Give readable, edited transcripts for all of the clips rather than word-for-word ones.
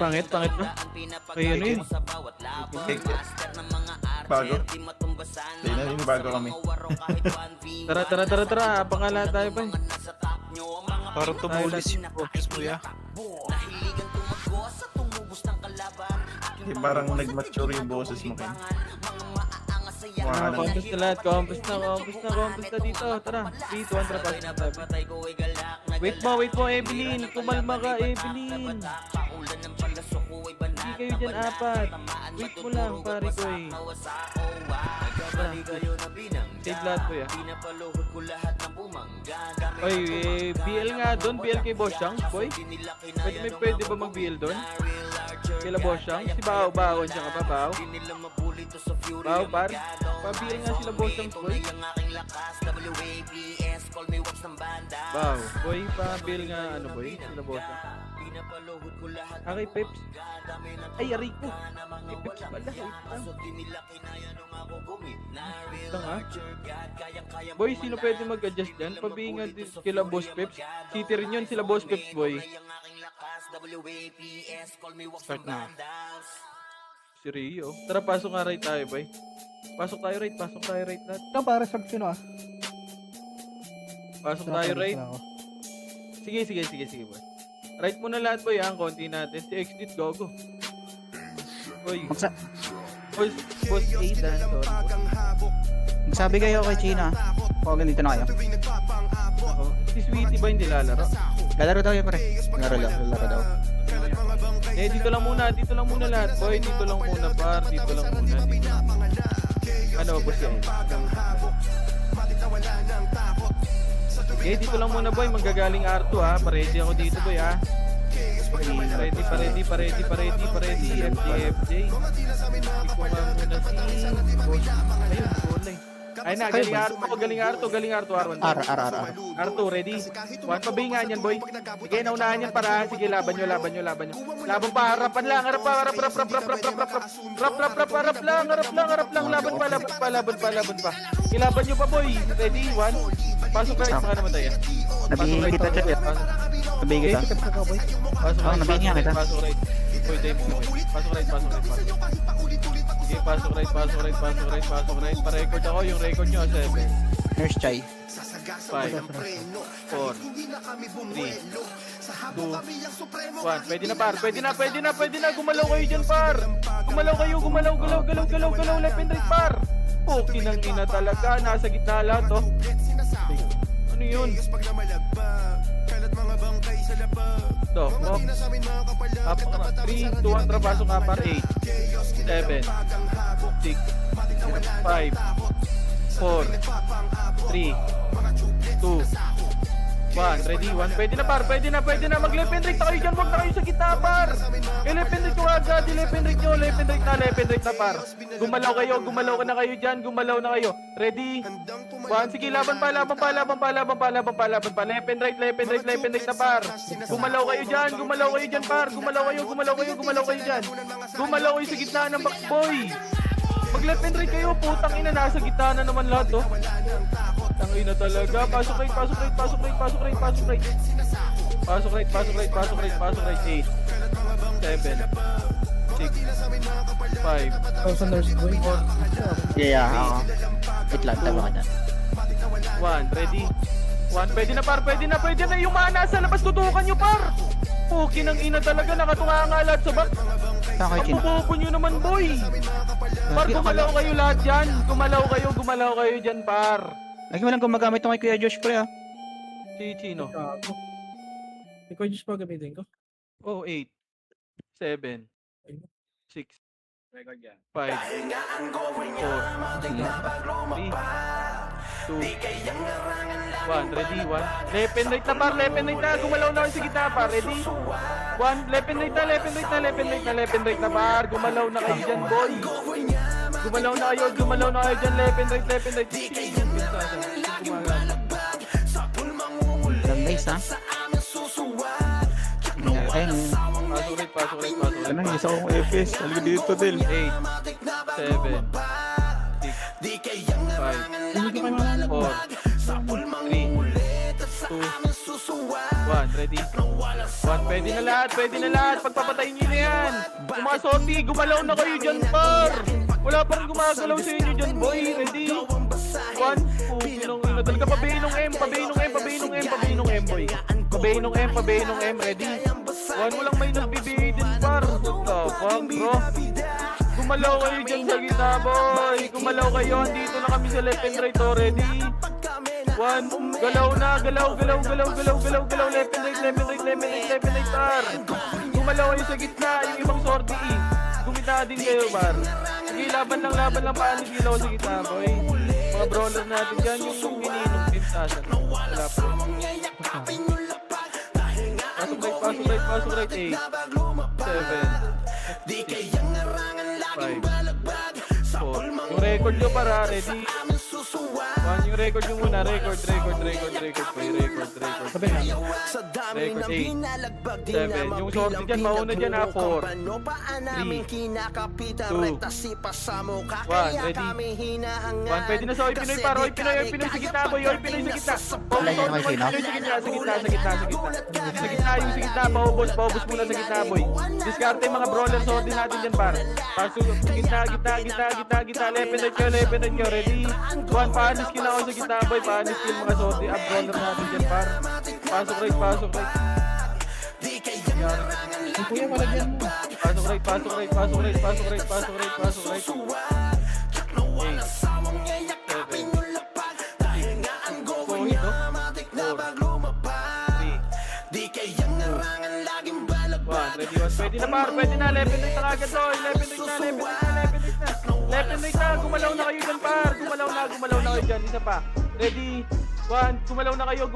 Pangit ba? Ay, ano yun? Bago? Hindi na, yung bago kami. Tara. Pangalan tayo ba? Parang tumulis yung focus mo ya. Parang nag-mature yung boses mo, Ken. Compass na lahat. Compass na dito. Tara. 3, 2, 1, tara. Pasok na tayo. Wait mo, Evelyn. Kumalma ka, Evelyn. Hindi kayo dyan apat. Wait mo lang, pare ko eh. Save lahat ko ya. Oy, BL nga doon. BL kay Bosyang, boy. Pwede ba mag-BL doon? Kila Bosyang? Si Bao, siya ka pa, Bao? Bao, par? Pa-BL nga sila Bosyang, boy. Bao, boy, pa-BL nga, ano boy? Sila Bosyang. Okay, Peps. Ay, Rico. Ay, Peps pala. Lang ha? Boy, sino pwede mag-adjust dyan? Pabingan din kila Boss Peps. City rin yun, sila Boss Peps, boy. Start na. Si Rio. Tara, pasok nga right tayo, boy. Pasok tayo right lahat. Ito para sa sino ah. Pasok tayo right. Sige, boy. Right muna lahat, boy, ang konti natin. Si Exit, gogo. Boy. Boss Aidan, sorry. Magsabi kayo kay China. O, ganito na kayo. Ako. Si Sweetie ba hindi lalaro? Lalaro daw yun, pre. Lalaro daw. Eh, dito lang muna lahat, boy. Dito lang muna, par. Dito lang muna. Ano, boss yan? Okay, dito lang muna, boy. Manggagaling R2, ha. Paredy ako dito, boy, ha. Paredy. FJ. Hindi ko nga muna si boss. Ayun, kulay. Ay na, galing R2, R1. R2, ready? One, pabingan yan, boy. Sige, naunahan yan para. Sige, laban nyo. Laban pa, harapan lang. Harap lang. Laban pa. Ilaban nyo pa, boy. Ready? One. Pasok right, mga naman tayo. Nabihing kita dyan. Nabihing kita. Nabihing kita. Pasok right. Boy, tayo mo. Pasok right. Sige, pasok right. Pa-record ako, yung record nyo, 7. Nurse Chai. 5, 4, 3, 2, 1. Pwede na. Gumalaw kayo dyan, par. Gumalaw. Left and right, par. Okay nang ina talaga. Nasa gitna lahat, oh. Ano yun? Ito, walk. Up, 3, 2, 1, trapasok nga, par. 8, 7, 6, 5, 4, 3, 2, 1. Ready? 1. Pwede na, par. Pwede na. Mag-left and right na kayo dyan. Huwag na kayo sa gitna, par. Left and right ko agad. Left and right na, par. Gumalaw ka na kayo dyan. Gumalaw na kayo. Ready? 1. Sige, laban pa. Left and right na, par. Gumalaw kayo dyan, par. Gumalaw kayo dyan. Gumalaw kayo sa gitna ng box, boy. Mag-left and right kayo. Putang ina, nasa gitna na naman lahat, oh. Tangay na talaga. Pasok right. 8, 7, 6, 5, Sa nurse boy. 4, Yeah, ako. Wait lang, tama ka dyan. 1. Ready? 1. Pwede na. Yung mga nasa labas, tutukan nyo, par. Okay nang ina talaga. Nakatunga nga lahat sa back. Saan kayo, China? Ang bubo nyo naman, boy. Par, gumalaw kayo lahat dyan. Gumalaw kayo dyan, par. Lagi mo lang gumagamit ng kay Kuya Josh, pre, ah. Si Chino. Ikaw yung pa gamitin ko? Oh, 8, 7, 6, 5, 4, 3, 2, 1. Ready? 1. Left and right na, par. Gumalaw na kayo sa gitna, par. Ready? 1. Left and right na, par. Gumalaw na kayo dyan, boy. Gumalaw na kayo dyan. Left and right. Guys, ha? Ayun. Pasok right. Ano, isa kong FS. Halika dito, Del. 8, 7, 6, 5, 4, 3, 2, 1. One, ready? One, pwede na lahat. Pagpapatayin nyo na yan. Kung mga sorti, gumalaw na kayo dyan, par. Wala pa rin gumagalaw sa inyo dyan, boy. Ready? One, pukinong ina. Talaga pabayin ng M, boy. Pabayin ng M, ready? One, walang may nagbibigay din, par. What the fuck, bro? Gumalaw kayo dyan sa gitna, boy. Gumalaw kayo. Andito na kami sa left and right, oh. Ready? One, galaw na, galaw. Left and right, par. Gumalaw kayo sa gitna. Yung ibang sorti, gumita din kayo, par. Sige, laban lang. Paano gilaw sa gitna, boy? Mga brawler natin dyan, yung mininong pintasan. Wala pa. Pasok right, 8, 7, 6, 5, 4. Yung record nyo para, ready? One, yung record nyo muna. Record. Sabi na. Record 8, 7. Yung sorti dyan, mauna dyan ha. 4, 3, 2, 1. Ready? One, pwede na sa Oy Pinoy para. Oy Pinoy sa gitna, boy. Oy Pinoy sa gitna. Sa gitna. Paubos muna sa gitna, boy. Diskarte yung mga brawler sorti natin dyan, par. Pasok, gitna. Left and right nyo. Ready? One, panis kill ako sa gitna, boy. Panis kill mga sorti. Brawler natin dyan, par. Pasok right. Yung kuya, malagyan mo. Pasok right. 8, 7, 6, 5, 4, 3, 2, 1. Ready, 1. Pwede na, left and right na agad, boy. Left and right na. Gumalaw na kayo dyan, par. Gumalaw na kayo dyan. Isa pa. Ready? 1. Gumalaw na kayo.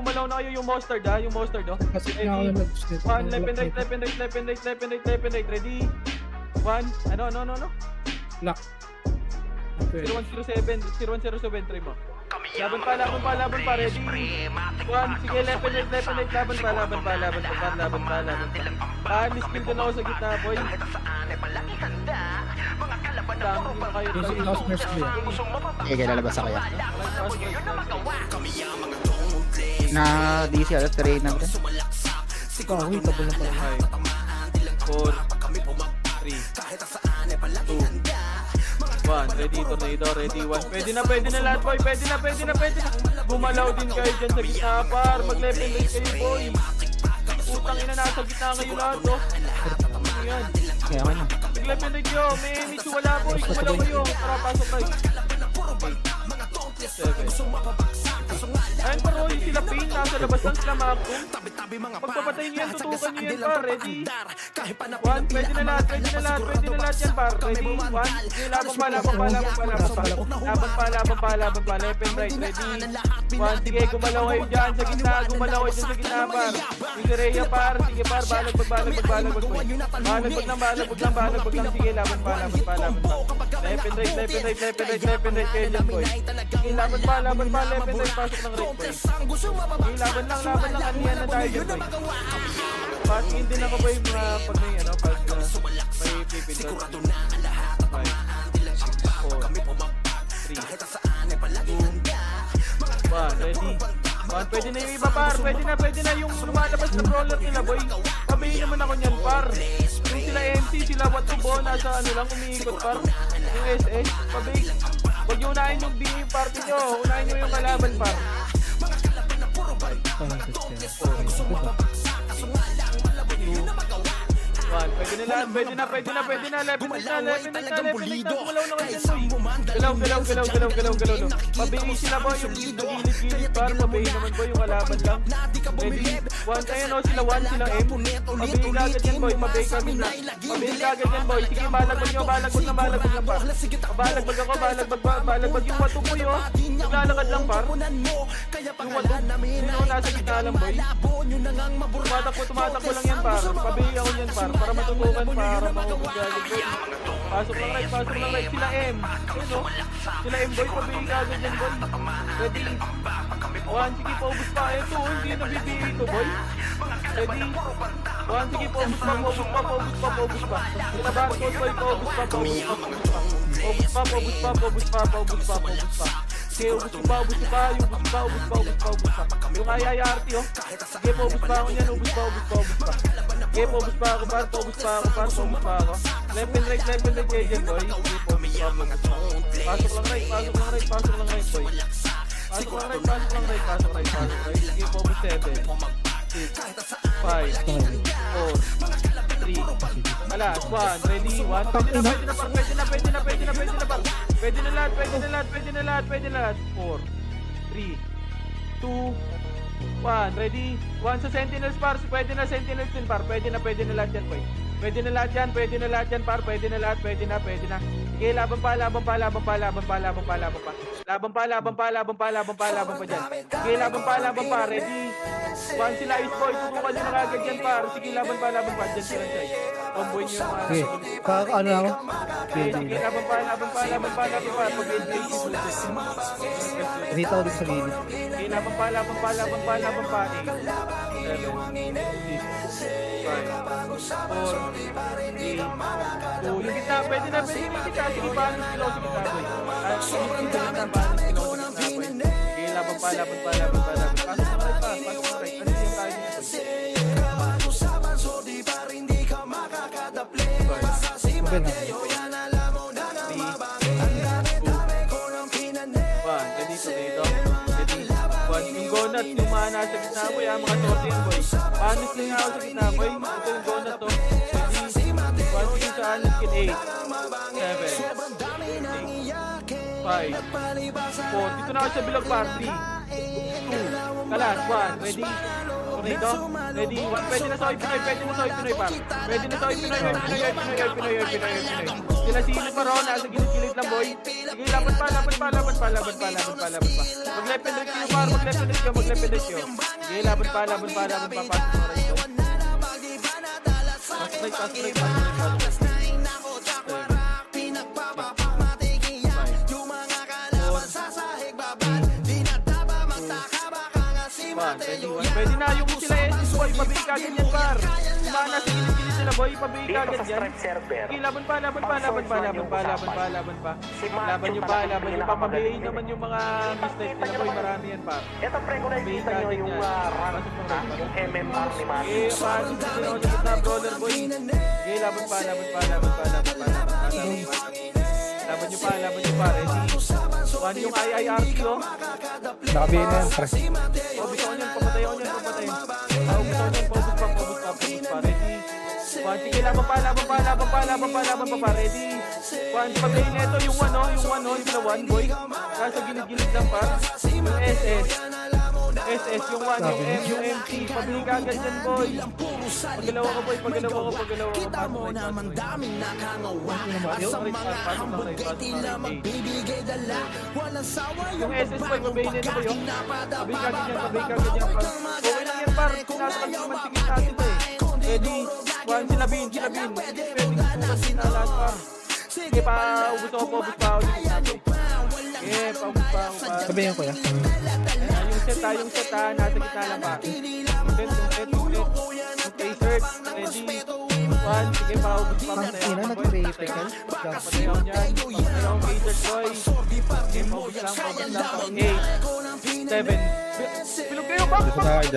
Yung mustard, ha? Yung mustard, oh. Kasi nga ako na mag-step. 1. Left and right. Ready? 1. Ano? Lock. Okay. 0107. Try mo. Laban pa. Ready? 1. Sige, left and right. Laban pa. Panis kill ko na ako sa gitna, boy. Dami na kayo. Yung last nurse ko yan. Okay, lalabas ako yan. Na DC alat, train na rin. Ikaw, wait, tabo na pa. 5, 4, 3, 2, 1. Ready, tornado. Ready, 1. Pwede na lahat, boy. Pwede na. Gumalaw din kayo dyan sa gitna, par. Mag-left and right kayo, boy. Utang ina, nasa gitna kayo lahat, oh. Ayan. Okay, okay na. Mag-left and right nyo. May enemies, wala, boy. Gumalaw kayo. Tara, pasok kayo. 7. Ayun, pero yung sila Pain, nasa labas lang sila, Macum. Pagpapatay nyo yan, tutukan nyo yan, par. Ready? 1. Pwede na lahat yan, par. Ready? 1. Laban pa. Left and right. Ready? 1. Sige, gumalaw kayo dyan sa gitna. Par. Yung si Rhea, par. Sige, par. Balag, boy. Balag lang. Sige, laban pa. Left and right kayo dyan, boy. Sige, laban pa. Left and right. Pasok ng right, boy. Sige, laban lang. Anihan na tayo dyan, boy. Patingin din ako, boy, mga pag may, pag may pipindot. 5, 4, 3, 2, 1. Ready? 1. Pwede na yung iba, par. Pwede na yung lumalabas na brawler nila, boy. Pabayin naman ako niyan, par. Yung sila MC, sila Watubo, nasa lang, umiikot, par. Yung SS, pabayin. Huwag nyo unahin yung BA party nyo. Unahin nyo yung kalaban, par. 1. Pwede na. Left and right. Gumalaw na kayo dyan, boy. Galaw. Pabayin sila, boy. Yung gilid, par. Pabayin naman, boy, yung kalaban lang. Ready? 1. Ayan, o. Sila 1, sila M. Pabayin kagad yan, boy. Pabayin kagad yan, boy. Sige, balagbag nyo. Balagbag lang, par. Balagbag ako. Balagbag yung Watubo, yo. Naglalakad lang, par. Yung Watubo. Sino nasa gitna lang, boy. Tumatakbo lang yan, par. Pabayin ako yan, par. Para matutukan, para maubos kagad, boy. Pasok lang right. Sila M. Ayun, o. Sila M, boy. Pabayin kagad yan, boy. Ready? 1. Sige, paubos pa. Ito, hindi nabibigay ito, boy. Ready? 1. Sige, paubos pa. Sila barcode, boy. Paubos pa. Sige, ubus ko pa, ubus ko pa. Yung ubus pa, ubus pa, ubus pa, ubus pa. Yung IIRT, oh. Sige, paubos pa ako niyan. Ubus pa, ubus pa, ubus pa. Sige, paubos pa ako, par. Paubos pa ako, par. Paubos pa ako. Left and right, agent, boy. Sige, paubos pa, paubos pa. Pasok lang right, pasok lang right, pasok lang right, boy. Pasok lang right, pasok lang right, pasok right, pasok right. Sige, paubos 7. 6, 5, 4, 3. Alas, 1, ready, 1. Pwede na, par. Pwede na lahat. 4, 3, 2, 1, ready. 1 sa Sentinels, par. Pwede na Sentinels din, par. Pwede na lahat yan, boy. Pwede na lahat yan, par. Pwede na. Sige, laban pa dyan. Sige, laban pa dyan. Sige, laban pa, ready. 1 sila is boy, tutukan nyo na kagad yan, par. Sige, laban pa dyan sila, Chay. Tomboy nyo yung mga Okay. Ano na ako? sige, laban pa, par. Pag-edge Dito ako dito sa gilid. okay, laban pa. 8, 7, 6, 5, 4, 3, 2, yung gitna, pwede na yung gitna. Sige, paano skill si gitna, boy. Sige, paano skill si gitna, boy. Sige, laban pa. Pasok na right. Ano yung tayo niya, boy? Okay na. 1, dito. Ready? 1, yung donut, yung mga nasa gitna, boy, mga sorte yan, boy. Paano sling ako sa gitna, boy? Ito yung donut, to. Ready? 1, sige sa anis, kin 8, 7, 6, 5, 4. Dito na ako sa bilog, par. 3, 2, kalas, 1, ready? Tornado, ready? 1, pwede na sa Pinoy, par. Pwede na sa Pinoy. Sila sino pa ron, nasa gilid-gilid lang, boy. Sige, laban pa. Mag-left and right kayo, par. Mag-left and right kayo. Sige, laban pa. Pasok na right, boy. Pasok right. Pwede na yung sila edges, boy, pabili kagad yan, par. Kumana sa gilid-gilid sila, boy, pabili kagad yan. Sige, laban pa. Laban nyo pa, pabihin naman yung mga mistakes nila, boy, marami yan, par. Ito pre, kung nakikita nyo yung rank na yung MMR ni Manny. Sige, paano sila ako sa gitna, brawler, boy. Sige, laban pa. Laban nyo pa, ready? 1 yung IIRT, oh. Nakabihin na yan, pre. Paubos ako niyan, paubos pa, ready? 1, sige, laban pa, ready? 1, pag-gain neto, yung 1, yung 1, boy. Nasa gilid-gilid lang, pa. Yung SS, yung 1, yung MT, pabili ka agad yan, boy. Pagalaw ako, boy, pagalaw ako. Yung SS, boy, pabili neto, boy, oh. Pabili ka agad yan, par. Okay lang yan, par. Sinasakal yung mantigit natin, eh. Ready? 1, sila bin. Pwede gusto kasi na lahat, par. Sige, paubos ako. Sige, paubos pa ako, par. Sabihin ko yan. Yung set ha, nasa gitna lang pa. Yung T-shirt, ready? 1, sige, paubos pa. Ina, nag-critical. Patay ako dyan. Patay ako T-shirt, boy. Sige, paubos lang. 8, 7. Bilog kayo, bak! 4, 3,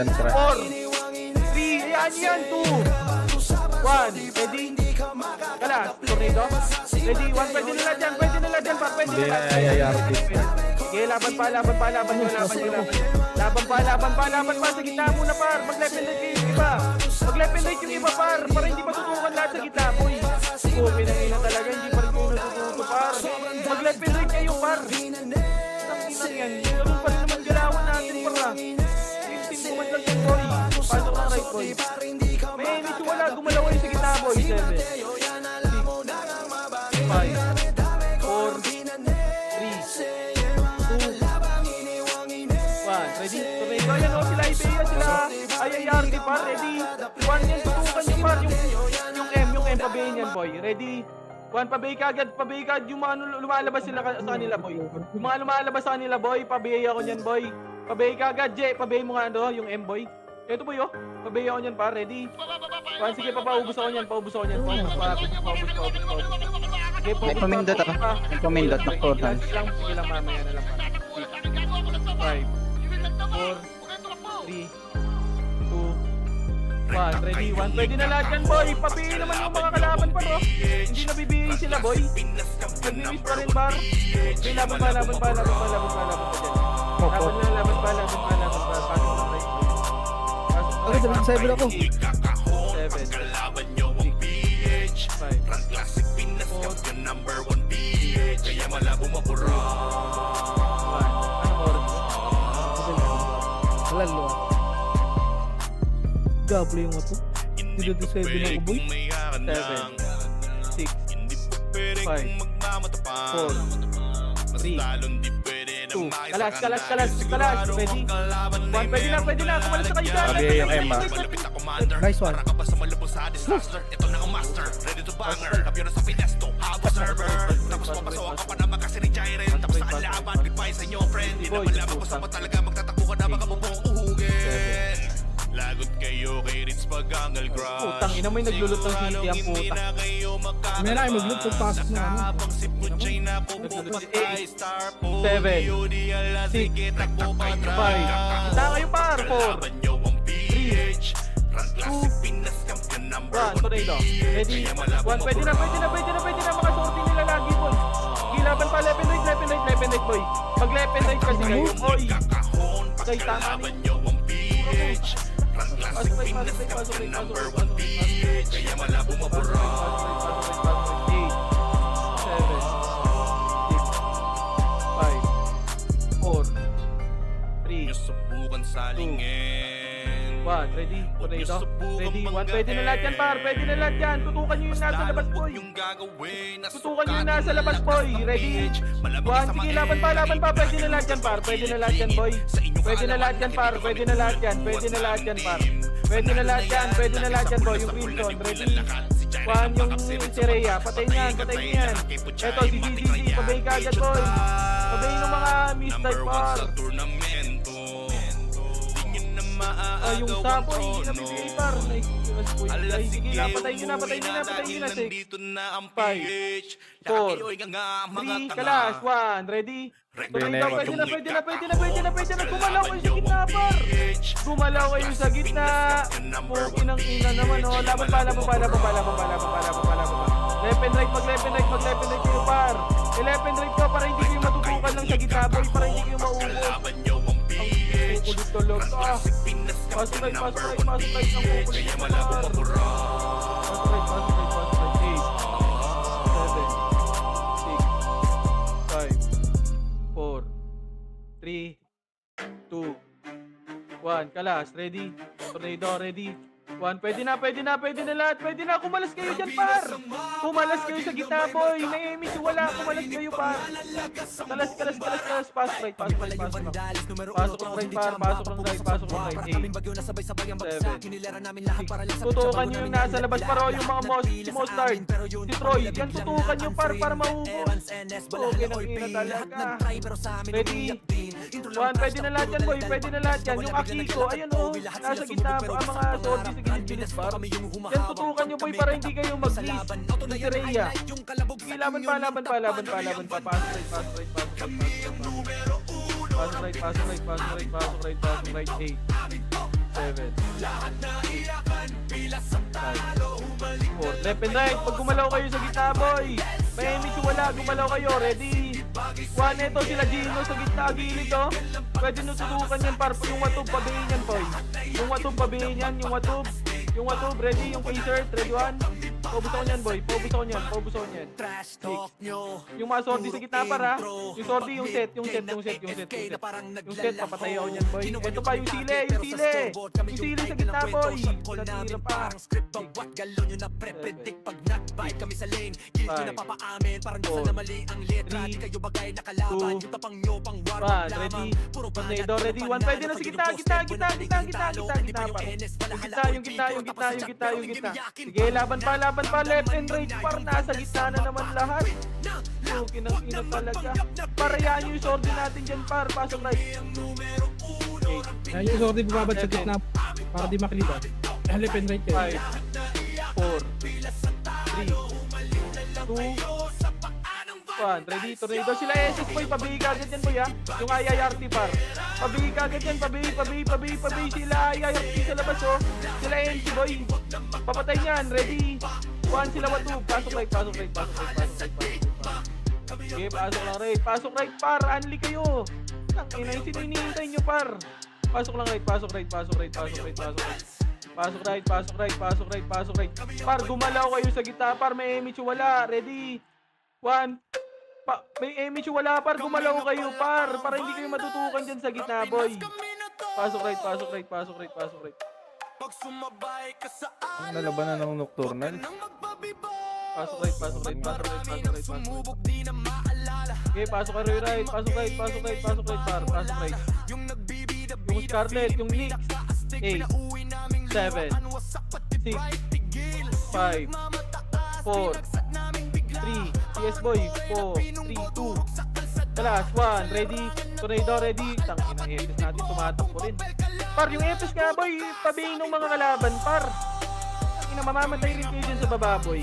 yan, 2, 1, ready? Kalas, tornado. Ready, 1, pwede na lahat yan, par. Pwede na lahat. Sige, laban pa. Laban pa. Sa gitna muna, par. Mag-left and right yung iba. Par. Para hindi matutukan lahat sa gitna, boy. Okay na ina talaga. Hindi pa rin kayo natututo, par. Mag-left and right kayo, par. Tangin yan. Ganun pa rin naman galawan natin, par. 15 naman lang yan, boy. Pasok lang right, boy. May medyo wala. Gumalaw kayo sa gitna, boy. 7, 6, 5, 4, 3, 2, 1, ready? Tornado, yan o, sila Ibea, sila IIRT, par, ready? 1 yan, tutukan nyo, par, yung M, pabayin yan, boy, ready? 1, pabay ka agad, yung mga lumalabas sila sa kanila, boy. Yung mga lumalabas sa kanila, boy, pabay ako nyan, boy. Pabay ka agad, Jay, pabay mo nga, yung M, boy. Ito, boy, oh, pabay ako nyan, par, ready? 1, sige, paubos ako nyan. Okay, May pamindot ako. May pamindot na 4 hands. Sige lang, mamaya na lang, par. 1. Ready? 1. Pwede na lahat yan, boy. Papiin naman yung mga kalaban pa, no? Hindi nabibigay sila, boy. Nag-miss pa rin, bar. Okay, laban pa dyan. Opo. Laban pa. Pasok na right. Okay, 7 ako. 7. 6. 5. Lalo. Gablo yung ato. Dito to 7 ako, boy. 7. 6. 5. 4. 3. 2. Kalas. Ready? 1. Pwede na. Kumalas na kayo dyan. Sabi yung Emma. Nice one. Lagot kayo kay Ritz Pagangal Grass. Putang ina, may naglulot ng city ang puta. May na kayo mag-loot pagpasok na ano. 7. 6. 5. Kita kayo, par. 4. 3. 2. 1. Tornado. Ready? 1. Pwede na. Mga sorting nila lagi, boy. Gilaban pa. Left and right, boy. Pag left and right kasi kayo, boy. Okay, tama ni. Pasok right. 1. Ready? Tornado. Ready? 1. Pwede na lahat yan, par. Pwede na lahat yan. Tutukan nyo yung nasa labas, boy. Tutukan nyo yung nasa labas, boy. Ready? 1. Sige, laban pa. Pwede na lahat yan, par. Pwede na lahat yan, boy. Pwede na lahat yan, par. Pwede na lahat yan, par. Pwede na lahat yan, boy. Yung Wilson. Ready? 1. Yung si Rhea. Patayin yan. Eto, si GGG. Pabay ka agad, boy. Pabay ng mga mistype, par. Yung sapo, hindi na bibigay, par. Ay, sige, patayin nyo na. 6. 5. 4. 3. Kalas. 1. Ready? Pwede na. Gumalaw kayo sa gitna, par. Gumalaw kayo sa gitna. Pukin ng ina naman, oh. Laban pa. Left and right, mag-left and right kayo, par. Left and right ka para hindi kayo matutukan lang sa gitna, boy. Para hindi kayo maubos. Ang kukulit tulog. Pasok right. Ang kukulit naman, par. Pasok right. 8. 7. 6. 5. 4. 3. 2. 1. Kalas. Ready? Tornado. Ready? 1. Pwede na lahat. Kumalas kayo dyan, par. Kumalas kayo sa gitna, boy. Naimik, wala. Kumalas kayo, par. Kalas. Pasok right. Pasok right, par. Pasok ng right. 8. 7. 6. Tutukan nyo yung nasa labas, par. Yung mga si Mostard. Si Troy. Yan, tutukan nyo, par, para maubos. Okay, nang ina talaga. Ready? 1. Pwede na lahat yan, boy. Yung Akiko, ayun, oh. Nasa gitna po ang mga sorties sa gilid-gilid, par. Yan, tutukan nyo, boy, para hindi kayo mag-miss. Si Rhea. Sige, laban pa. Pasok right. 8. 7. 4. Left and right. Pag gumalaw kayo sa gitna, boy. May miss wala. Gumalaw kayo. Ready? 1. Ito sila Gino sa gitna. Gilid, oh. Pwede nyo tutukan yan, par. Yung watub, pabihin yan, boy. Yung watub. Ready? Yung K-shirt. Ready? 1. Paubos ako niyan, boy. Paubos ako niyan. 6. Yung mga sordi sa gitna, para. Yung sordi, yung set. Yung set, papatay ako niyan, boy. Ito pa, yung sili. Yung sili sa gitna, boy. Natira pa. 5. Ready? Tornado. Ready? 1. Pwede na sa gitna. Yung gitna. Sige, laban pa. Left and right, par. Nasa gitna na naman lahat. Pukin ng ina talaga. Parayaan nyo yung sordi natin dyan, par. Pasok right. 8. Yan yung sorry bubabad sa gitna para di makilita. Left and right kayo. 5. 4. 3. 2. 1. 1, ready, tornado. Sila SS boy, pabigay ka agad yan boy ha. Yung IIRT par. Pabigay ka agad yan, pabigay. Sila IIRT sa labas oh. Sila NC boy. Papatay niyan, ready. 1, sila 2. Pasok right. Okay, pasok right par. Unli kayo. Tangina, yung sino hinihintay nyo par. Pasok right. Pasok right. Par, gumalaw kayo sa gitna par. May Emichu wala. Ready. 1. May Emichu wala par. Gumalaw kayo par. Para hindi kayo matutukan dyan sa gitna boy. Pasok right. Ang nalabanan ng Nocturnal. Pasok right. Okay, pasok ka right. Pasok right par. Pasok right. Yung Scarlet, yung Nix. 8, 7, 6, 5, 4, 3, CS boy, 4, 3, 2, Talas, 1, ready, tornado ready. Tangina, Epes natin, tumatakbo rin. Par, yung Epes nga boy, tabihin ng mga kalaban, par. Tangina, mamamatay rin kayo dyan sa baba boy.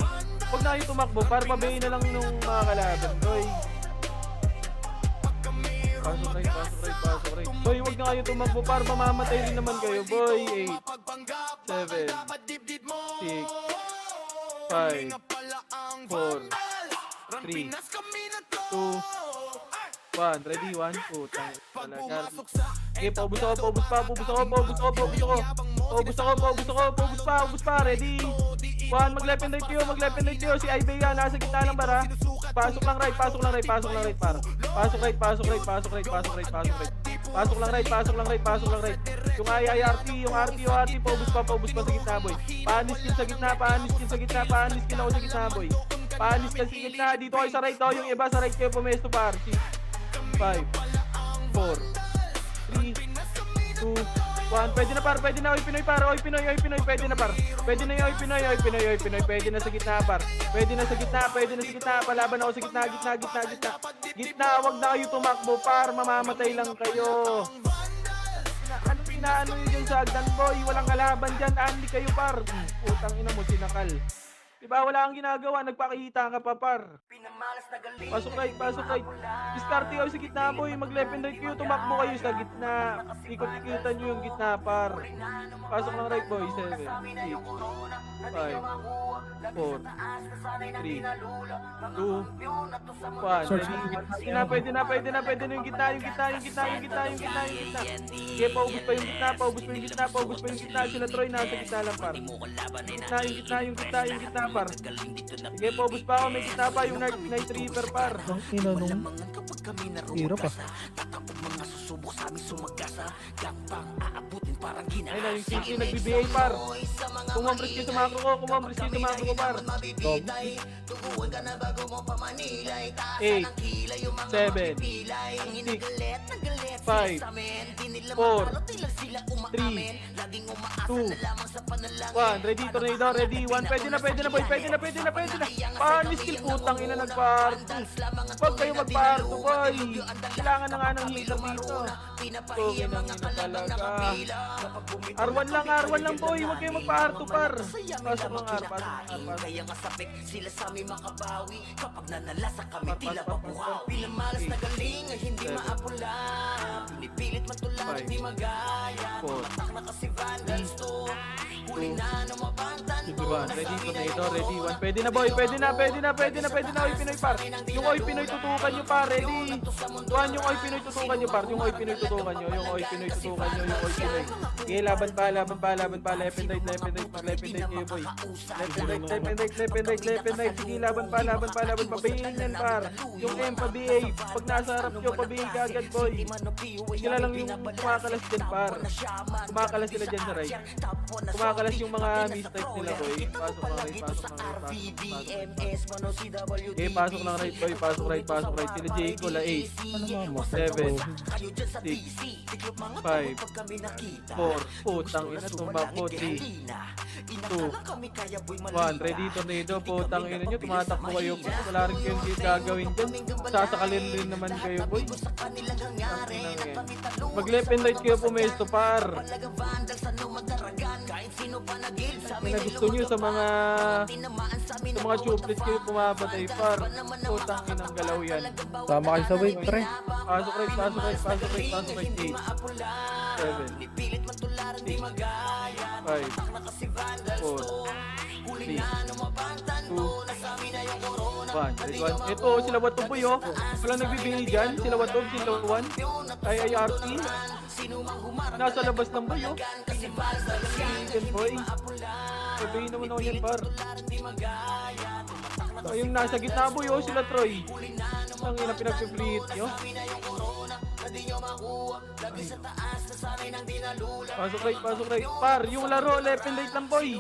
Huwag na kayo tumakbo, par, pabayin na lang ng mga kalaban boy. Pasok right. Boy, huwag na kayo tumakbo, par, mamamatay rin naman kayo boy. 8, 7, 6, 5, 4, 3, 2, 1, ready, 1, 2, talaga. Okay, paubos pa, ready. 1, mag-left and right kayo, si Ibea nasa gitna ng bara. Pasok lang right, par. Pasok right. Pasok lang right. Yung IIRT, yung RT, paubos pa sa gitna boy. Panis kin sa gitna ako sa gitna boy. Panis ka sa gitna, dito kayo sa right yung iba sa right kayo pumesto par. 5, 4, 3, 2, 1, pwede na par, pwede na, oy Pinoy par, pwede na par. Pwede na yung Pinoy, pwede na sa gitna par. Pwede na sa gitna, palaban ako sa gitna, wag na kayo tumakbo par, mamamatay lang kayo. Ano yun dyan sa Agdan boy, walang kalaban dyan, anli kayo par. Putang ina mo, sinakal. Diba wala kang ginagawa, nagpakita ka pa par. Pasok right. Diskarte kayo sa gitna boy, mag-left and right kayo, tumakbo kayo sa gitna. Ikot-ikutan nyo yung gitna par. Pasok lang right boy, 7, 6, 5, 4, 3, 2, 1. Pwede na yung gitna. Okay, paubos pa yung gitna. Sila Troy nasa gitna lang par. Yung gitna par. Sige, paubos pa ako. May gitna pa yung Night Reaper par. Ang ina nung hirap ah. Ayun na, yung CC nag-BBA par. Kumambris kayo sa macro ko par. 8, 7, 6, 5, 4, 3, 2, 1. Ready, tornado, ready. 1, pwede na boy, pwede na. Panis kill, putang ina, nagpa-R2. Huwag kayo magpa-R2 boy. Kailangan na nga ng healer dito. Okay nang ina talaga. R1 lang boy, huwag kayo magpa-R2 par. Pasok ng R. Kaya masapit sila sa aming makabawi. Kapag nanalasa kami tila papuhaw. Pinamalas na galing ay hindi maapula. Pinipilit matulad di magaya. Matak na kasi vandals to. Huli na mabantan ko. Ready, tornado, ready. 1, pwede na boy, pwede na. Oy Pinoy par. Yung Oy Pinoy tutukan nyo par, ready. 1, yung Oy Pinoy tutukan nyo par. Yung Oy Pinoy tutukan nyo. Okay, laban pa. Left and right. Mag-left and right kayo boy. Left and right. Sige, laban pa. Pabayin yan par. Yung M pa BA. Pag nasa harap nyo, pabayin ka agad boy. Sila lang yung kumakalas dyan par. Kumakalas sila dyan sa right. Kumakalas yung mga mistype nila boy. Pasok lang right. Okay, pasok lang right boy. Pasok right. Sila Jayco la 8, 7, 6, 5, Putang ina, tumakbo. 3, 2, 1. Ready, tornado. Putang ina nyo, tumatakbo kayo. Wala rin kayong gagawin dyan. Sasakalin rin naman kayo, boy. Mag left and right kayo pumesto, par. May nagusto nyo sa mga chuplet kayo pumapatay, par. Putang inang galaw yan. Tama kayo sa wave, pre. Pasok right, pasok right, pasok right, pasok right. 8, 7, 6, 5, 4, 3, 2, 1. Ito, sila Watob boy, oh. Walang nagbibigay dyan. Sila Watob, sila Juan. IIRT. Nasa labas ng boy, oh. Yan, boy. Sabihin naman ako yan, par. Yung nasa gitna, boy, oh. Sila Troy. Ang ina pinag-fleet nyo. Pasok right, pasok right. Par, yung laro, left and right lang, boy.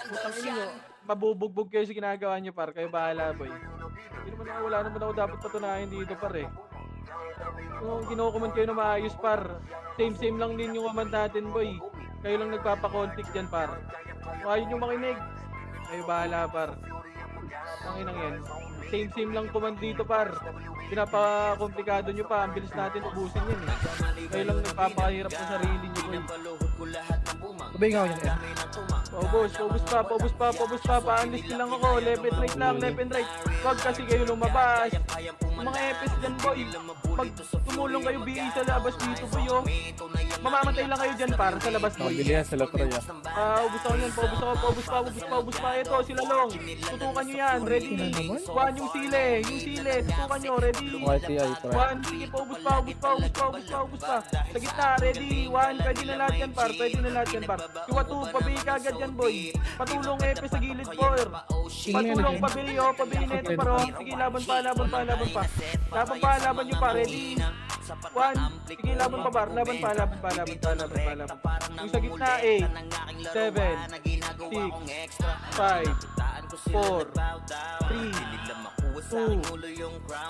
Putang ina nyo. Mabubugbog kayo sa ginagawa nyo, par. Kayo bahala, boy. Wala naman ako dapat patunayan dito, par, eh. Kung kinukuman kayo na maayos, par. Same lang din yung command natin, boy. Kayo lang nagpapakontik dyan, par. Kung ayaw nyo makinig, kayo bahala, par. Ang inang yan. Same lang command dito, par. Pinapa-komplikado nyo pa. Ang bilis natin ubusin yan, eh. Kayo lang nagpapahirap sa sarili nyo, boy. Sabay nga ako yan, eh. Paubos pa. Paalis lang ako. Left and right lang, left and right. Wag kasi kayo lumabas. Yung mga EPS dyan, boy. Pag tumulong kayo BA sa labas dito, boy, oh. Mamamatay lang kayo dyan, par, sa labas, boy. Mabili yan sila, pre. Ubus ako yan, paubos pa. Ito, sila Long. Tutukan nyo yan, ready? 1, yung sile. Tutukan nyo, ready? YTI, pre. 1, sige, paubos pa. Sa gitna, ready? 1, pwede na lahat yan, par. Kiwa 2, pabili ka agad yan, boy. Patulong epe sa gilid, boy. Patulong, pabili, oh. Pabili na ito, paro. Sige, laban pa. Laban nyo pa, ready? 1, sige, laban pa, bar. Laban pa. Yung sa gitna, 8, 7, 6, 5, 4, 3, 2,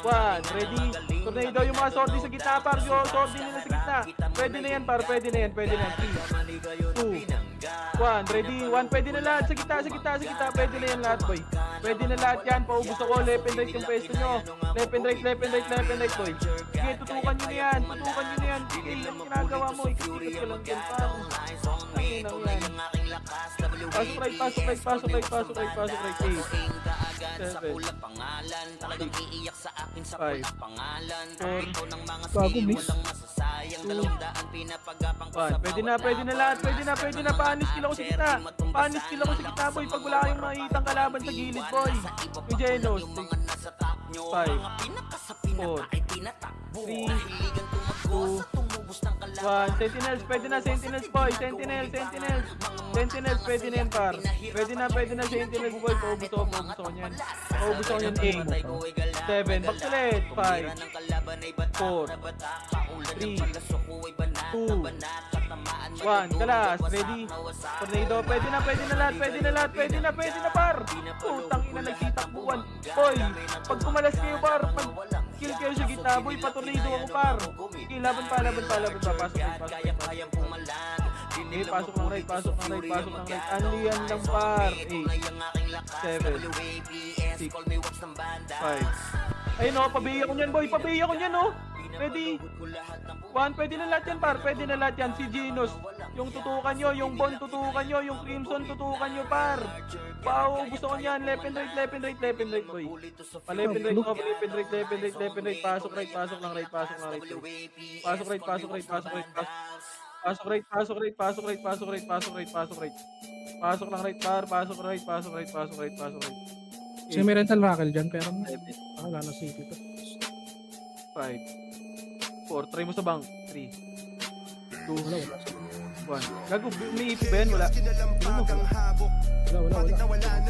1, ready? Tornado yung mga sordi sa gitna, par. Yung sordi nila sa gitna. Pwede na yan, par. Pwede na yan. 3, 2, 1, ready? 1, pwede na lahat. Sa gitna. Pwede na yan lahat, boy. Pwede na lahat yan. Paubos ako. Left and right yung pwesto nyo. Left and right, boy. Sige, tutukan nyo na yan. Sige, yung ginagawa mo. Ikasikat ka lang dyan, par. Ayun ang yan. Pasok right. 8, 7, 6, 5, 4, Bago, miss. 2, 1. Pwede na lahat. Paanis kila ko sa gitna, boy. Pag wala kayong makikitang kalaban sa gilid, boy. Yung Genos. 5, 4, 3, 2, 1. Sentinels, pwede na. Sentinels, boy. Sentinels, pwede na yan, par. Pwede na Sentinels, boy. Paubos ako niyan. 8, 7, back ulit. 5, 4, 3, 2, 1. Kalas, ready? Tornado, pwede na lahat. Par. Putang ina, nagtitakbuhan. Boy, pag kumalas kayo, par. Pag kill kayo sa gitna, boy, patornado ako, par. Okay, laban pa. Pasok. Okay, pasok ng right. Ano yan lang, par. 8, 7, 6, 5. Ayun, oh, pabiya ko niyan, boy. Oh. Ready? 1, pwede na lahat yan, par. Si Genos. Yung tutukan nyo, yung Bond tutukan nyo, yung Crimson tutukan nyo, par. Gusto ko niyan. Left and right, boy. Left and right. Pasok right. Pasok lang right. Pasok right. Pasok lang right, par. Pasok right. Kasi may rental rackle dyan, pero wala na city to. 5, 4, try mo sa bank. 3, 2, Wala. 1. Gago, may ipip ba yan? Wala. Wala.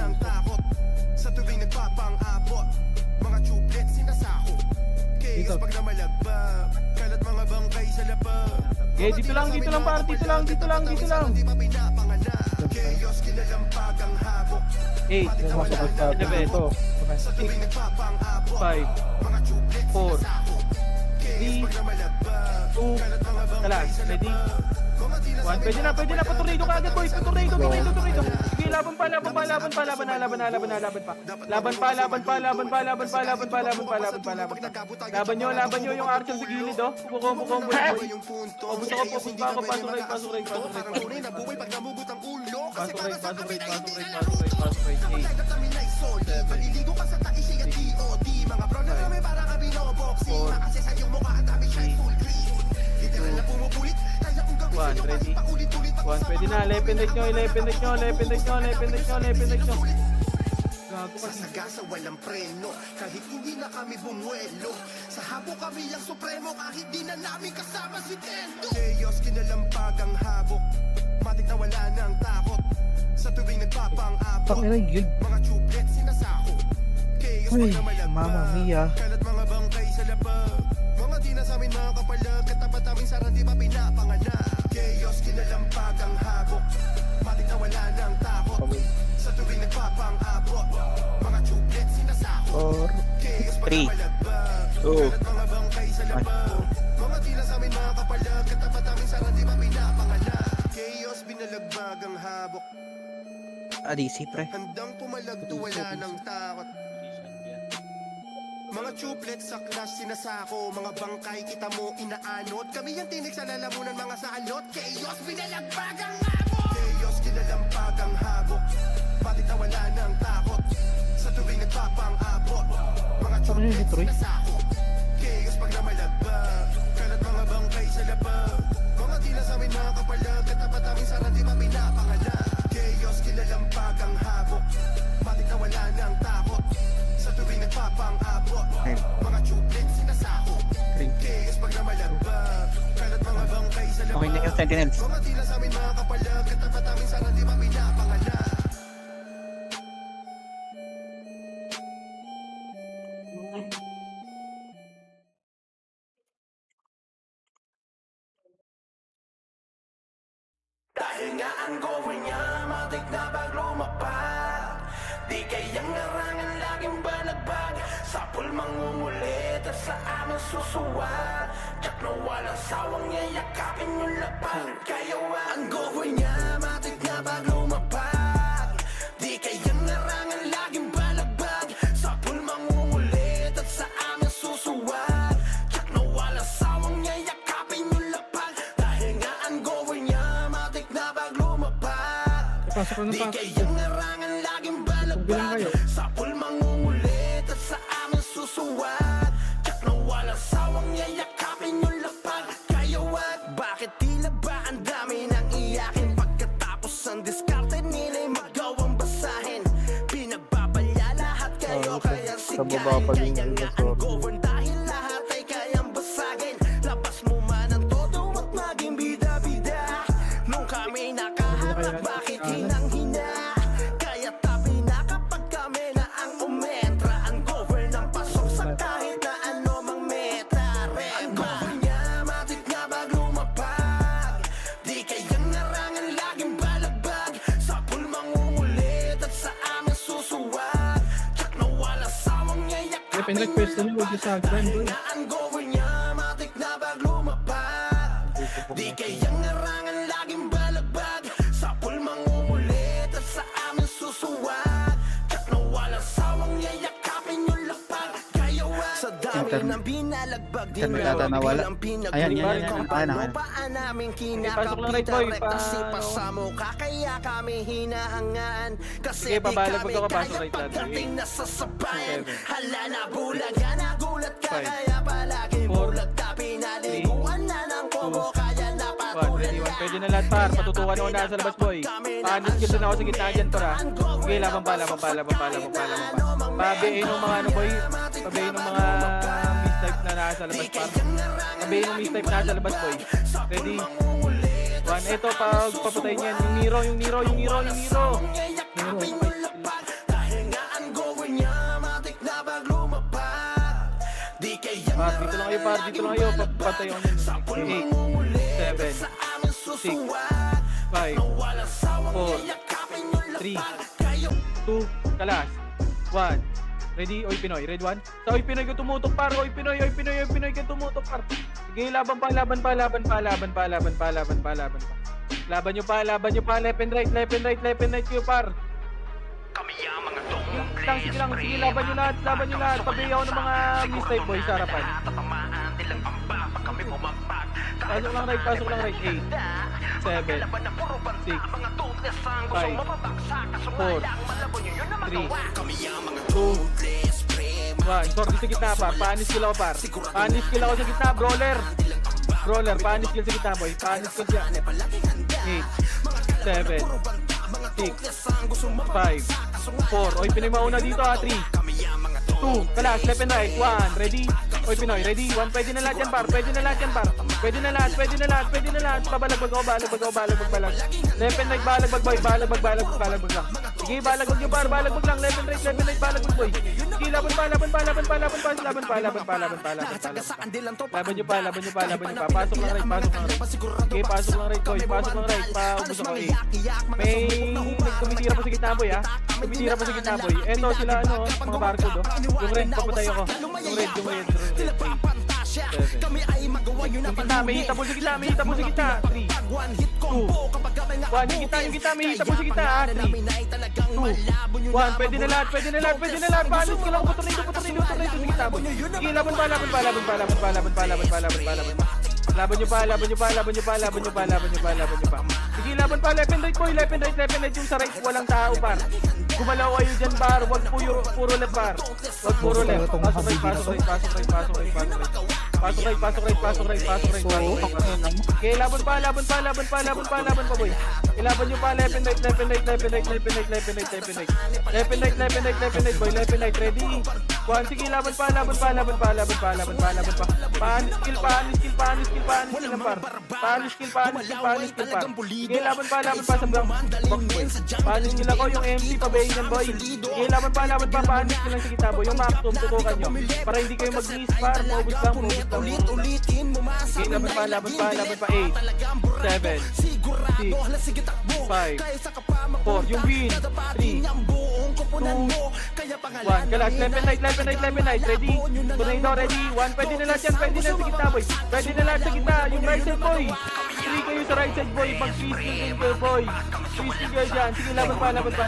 ng takot sa tuwing nagpapang-abot. Mga chuplet sinasako. Chaos pag namalagpag. Kalat mga bangkay sa lapag. Okay, dito lang, par. Dito lang. Di pa pinapanganak. Chaos kinalampag ang habok. 8, Pumasok ka sa ito. 5, 5, 4, 3, 2, 1. 3, 2, kalas. Ready? 1, pwede na, patornado ka agad boys, patornado. Sige, laban pa. Laban pa. Laban nyo yung Archer sa gilid, oh. Combo boys. Pasok ako, pasok right. Pasok right. Maliligo ka sa taisay at DOD. Mga bro na kami para kami no-boxing. Kasi sa iyong mukha ang dami shine full green. Literal na pumupulit. Kaya kung gawin nyo kasi paulit-ulit. 1, pwede na, lepin deck nyo. Gago ka sa gasa, walang preno. Kahit hindi na kami bumuelo. Sa habo kami ang supremo. Kahit di na namin kasama si Tendo. Chaos, kinalampag ang habok. Matik na wala ng takot. Sa tuwing nagpapang-abot. Pakina yung guild. Mga chuplet sinasako. Chaos, Uy, pag na malagpa. Mamma Mia. Kalat mga bangkay sa lapag. Mga di na sa amin mga kapalag. Katapat namin sarang di pa pinapanganak. Chaos, kinalampag ang habok. Matik na wala ng takot. Sa tuwing nagpapang-abot. Mga chuplet sinasako. Chaos, pag na 3, malagpa. 2, Kalat mga bangkay sa lapag. Mga di na sa amin mga kapalag. Katapat namin sarang di pa pinapanganak. Chaos, binalagbag ang habok. ADC pre. Handang pumalagto, wala ng takot. Mga chuplet sa clash sinasako. Mga bangkay kita mo inaanod. Kami yung tinig sa lalamunan mga salot. Chaos, binalagbag ang habok. Chaos, kinalampag ang habok. Bakit na wala ng takot. Sa tuwing nagpapang-abot. Mga chuplet sinasako. Chaos, pag namalagba. Kalat mga bangkay sa labag. Mga di na sa amin mga kapalag. Katapat namin sarang di pa pinapanganak. Chaos, kinalampag ang habok. Bakit na wala ng takot. Sa tuwing nagpapang-abot. Mga chuplet sinasako. Chaos, pag namalagba. Kalat mga bangkay sa labag. Okay na yung Sentinels. Mga di na sa amin mga kapalag. Katapat namin sarang di pa pinapanganak. Dahil nga ang goal niya, matik na bag lumapag. Di kayang narangan laging balagbag. Sa pulmang umulit at sa amin susuwag. Tsak na walang sawang yayakapin yung lapag. Kaya ang goal niya, matik na bag lumapag. Di kayang narangan laging balagbag. Sa pulmang umulit at sa amin susuwag. Tsak na walang sawang yayakapin yung lapag. Dahil nga ang goal niya, matik na bag lumapag. Pasok ko na Di pa. kayang narangan laging Bilang balagbag. kayo. Sa pulmang umulit at sa amin susuwag. Tsak na walang sawang yayakapin yung lapag. Kayawat, bakit tila ba ang dami ng iyakin? Pagkatapos ang diskarte nila'y magawang basahin. Pinagbabalya lahat kayo kaya sigahin. Kaya nga ang govern dahil lahat ay kayang basagin. Labas mo man ang todo at maging bida-bida. Nung kami nakaharap, bakit hinang-hina? Kaya tabi na kapag kami na ang umentra. Ang govern ang pasok sa kahit na ano mang meta. Ang govern niya, matik na bag lumapag. Di kayang narangan laging balagbag. Sa pulmang umulit at sa amin susuwag. Tsak na walang sawang yayakapin Kaya pinag-request na huwag sa grind bro. na ang govern niya, matik na bag lumapag. Di kayang narangan laging balagbag. Sa pulmang umulit at sa amin susuwag. Tsak na walang sawang yayakapin yung lapag. Kayawat sa dami ng binalagbag. Di Saan mo yata nawala? ang Ayan. kung Ayan, paano ayan. paan namin Pasok lang right, boy. kinakapita. Rekta sa mukha kaya kami hinahangaan. Kasi Sige, di babalag kami ko ka, pasok kaya right, lahat. pagdating na sa sabayan. 7. Hala na bulaga, nagulat ka Five. kaya palagi 4. bulag ka. Pinaliguan na ng kobo kaya napatulan ka. Pwede na lahat par, patutukan ako na sa labas boy. Panis kita na ako sa gitna dyan para. Sige, laban pa. Pabihin ng mga ano boy. Pabihin ng mga mistype na nasa labas par. Pabihin ng mistype na nasa labas boy. Ready? 1, ito pag papatayin yan. Yung Nero. Par, dito lang kayo. Papatay ako yan. 8, 7, 6, 5, 4, 3, 2, kalas. 1, Ready? Oy Pinoy. Red 1. Sa Oy Pinoy ko tumutok par. Oy Pinoy ko tumutok par. Sige, laban pa. Laban pa. Laban pa. Laban nyo pa. Left and right kayo par. Kami ang mga Sige lang. Sige, laban nyo lahat. Pabayaw ng mga mistype boy sa harapan. Tatamaan nilang pamba pag kami bumabag. Pasok lang right. 8, 7, 6, 5, 4, 3, 2, 1. Sorry sa gitna par. Panis kill ako par. Panis kill ako sa gitna. Brawler. Panis kill sa gitna boy. Panis kill siya. 8, 7, 6, 5, 4. Oy, Pinoy mauna dito ha. 3, 2, kalas, left and right. 1, ready? Oy, Pinoy, ready? 1, pwede na lahat yan par. Pwede na lahat. Balagbag ako. Left and right, balagbag boy. Balagbag lang. Sige, balagbag nyo par. Balagbag lang. Left and right, balagbag boy. Sige, laban pa. Laban pa. Laban nyo pa. Pasok lang right. Sige, pasok lang right boy. Paubos ako 8. May tumitira pa sa gitna boy ha. Eto sila mga barcode Yung red papatay ako. Yung red. kami ay magawa yun na May hita po sa gitna. 3, 2, 1. Yung gitna, may hita po sa gitna. 3, 2, 1. Pwede na lahat. Panis ka lang. Puto sa gitna boy. Sige, laban pa. Laban nyo pa. Sige, laban pa. Left and right boy. Left and right yung sa right. Walang tao par. Gumalaw kayo dyan par. Wag puro left par. Wag puro left. Pasok right. Okay, laban pa boy. Ilaban nyo pa. Left and right boy. Left and right. Ready? 1, sige, laban pa. Panis kill lang par. Panis kill par. Sige, laban pa sa block boy. Panis kill ako yung MP pabayin yan boy. Sige, laban pa. Panis kill lang sa kita boy. Yung maximum tutukan nyo. Para hindi kayo mag-miss par. Maubos lang. Sige, laban pa. 8, 7, 6, 5, 4. Yung win. 3, 2, 1. Galas. Left and right. Ready? Tornado ready. 1. Pwede na lahat yan. Pwede na sa gitna boy. Yung right side boy. 3 kayo sa right side boy. Mag-freezing kayo boy. Freezing kayo dyan. Sige, laban pa. Laban pa.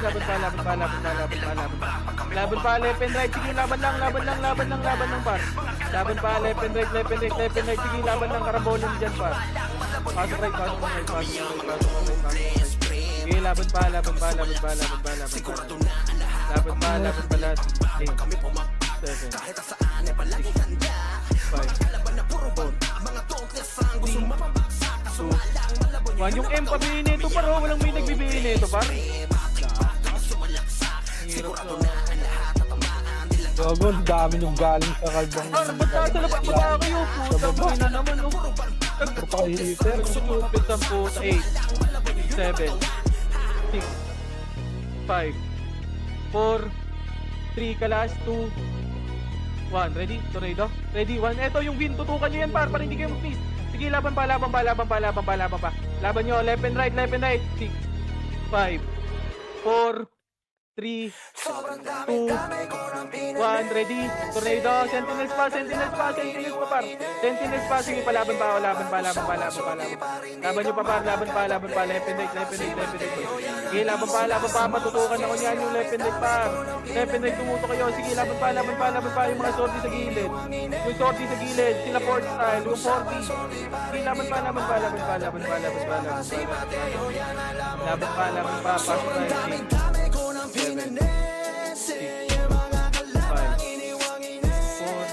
Left and right. Sige, laban lang par. Laban pa. Left and right. Sige, laban lang. Karambolan dyan par. Pasok right. Sige, laban pa. Laban pa lahat. 8, 7, 6, 5, 4, 3, 2, 1. Yung M pabili nito par. Walang may nagbibili nito par. Hirap to. Gago, dami nung galing sa kalbang. Ba't nasa labas ba kayo? Putang ina naman Propahiliter. Stupid ang puta. 8, 7, 6, 5, 4, 3, kalas, 2, 1. Ready? Tornado? Ready? 1. Eto yung win. Tutukan nyo yan para hindi kayo mag-miss. Sige, laban pa. Laban nyo. Left and right. 6, 5, 4, 3, 2, 1. Ready? Tornado. Sentinels pa par. Sentinels pa. Sige, laban pa. Laban nyo pa par. Laban pa. Left and right. Sige, laban pa. Matutukan ako niyan yung left and right par. Left and right tumuto kayo. Sige, laban pa. Yung mga sortie sa gilid. Sila port style. Yung 40. Sige, laban pa. Pasok tayo. 7, 6, 5, 4,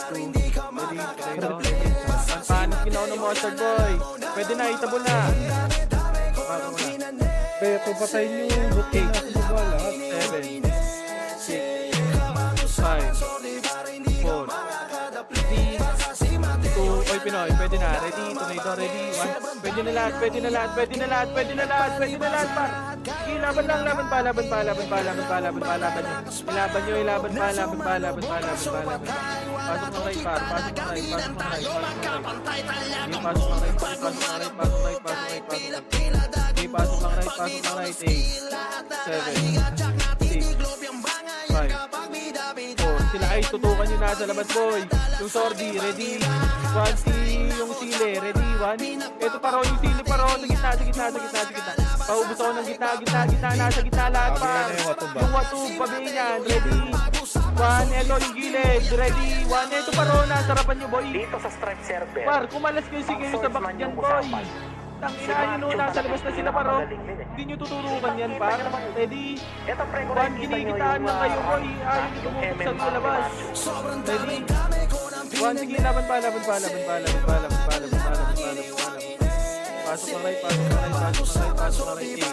3, 2, 1. Panis ginawa ng monster boy. Pwede na, itabol na. Kaya papatay nyo yung buti na sa lahat. 7, 6, 5, 4, 3, 2. Oy Pinoy, pwede na. Ready? Tornado, ready? 1. Pwede na lahat par. Sige, laban pa. Ilaban nyo. Pasok ng right par. Pasok ng right. pasok lang right, 8, 7, 6, 5, 4. Sila ay tutukan yung nasa labas, boy. Yung Sordi, ready. 1, yung Sile, ready. 1. Ito paro, yung Sile paro. Sa gitna. Paubos ako ng gitna. Nasa gitna lahat pa. Yung Watu, pabihin yan. Ready. 1, ito yung gilid. Ready. 1, ito paro. Nasa harapan nyo, boy. Dito sa stripe server. Par, kumalas kayo sige sa back dyan, boy. Tangina nyo, nasa labas na sila paro. Hindi nyo tuturukan yan, par. Ready. Ito pre, kung 1, nakikita nyo ginigitaan lang kayo, boy. Ayaw nyo tumupuksan sa labas. Ready. 1, sige, laban pa. Pasok na right, 8, 7, 5, 4, 3, 2,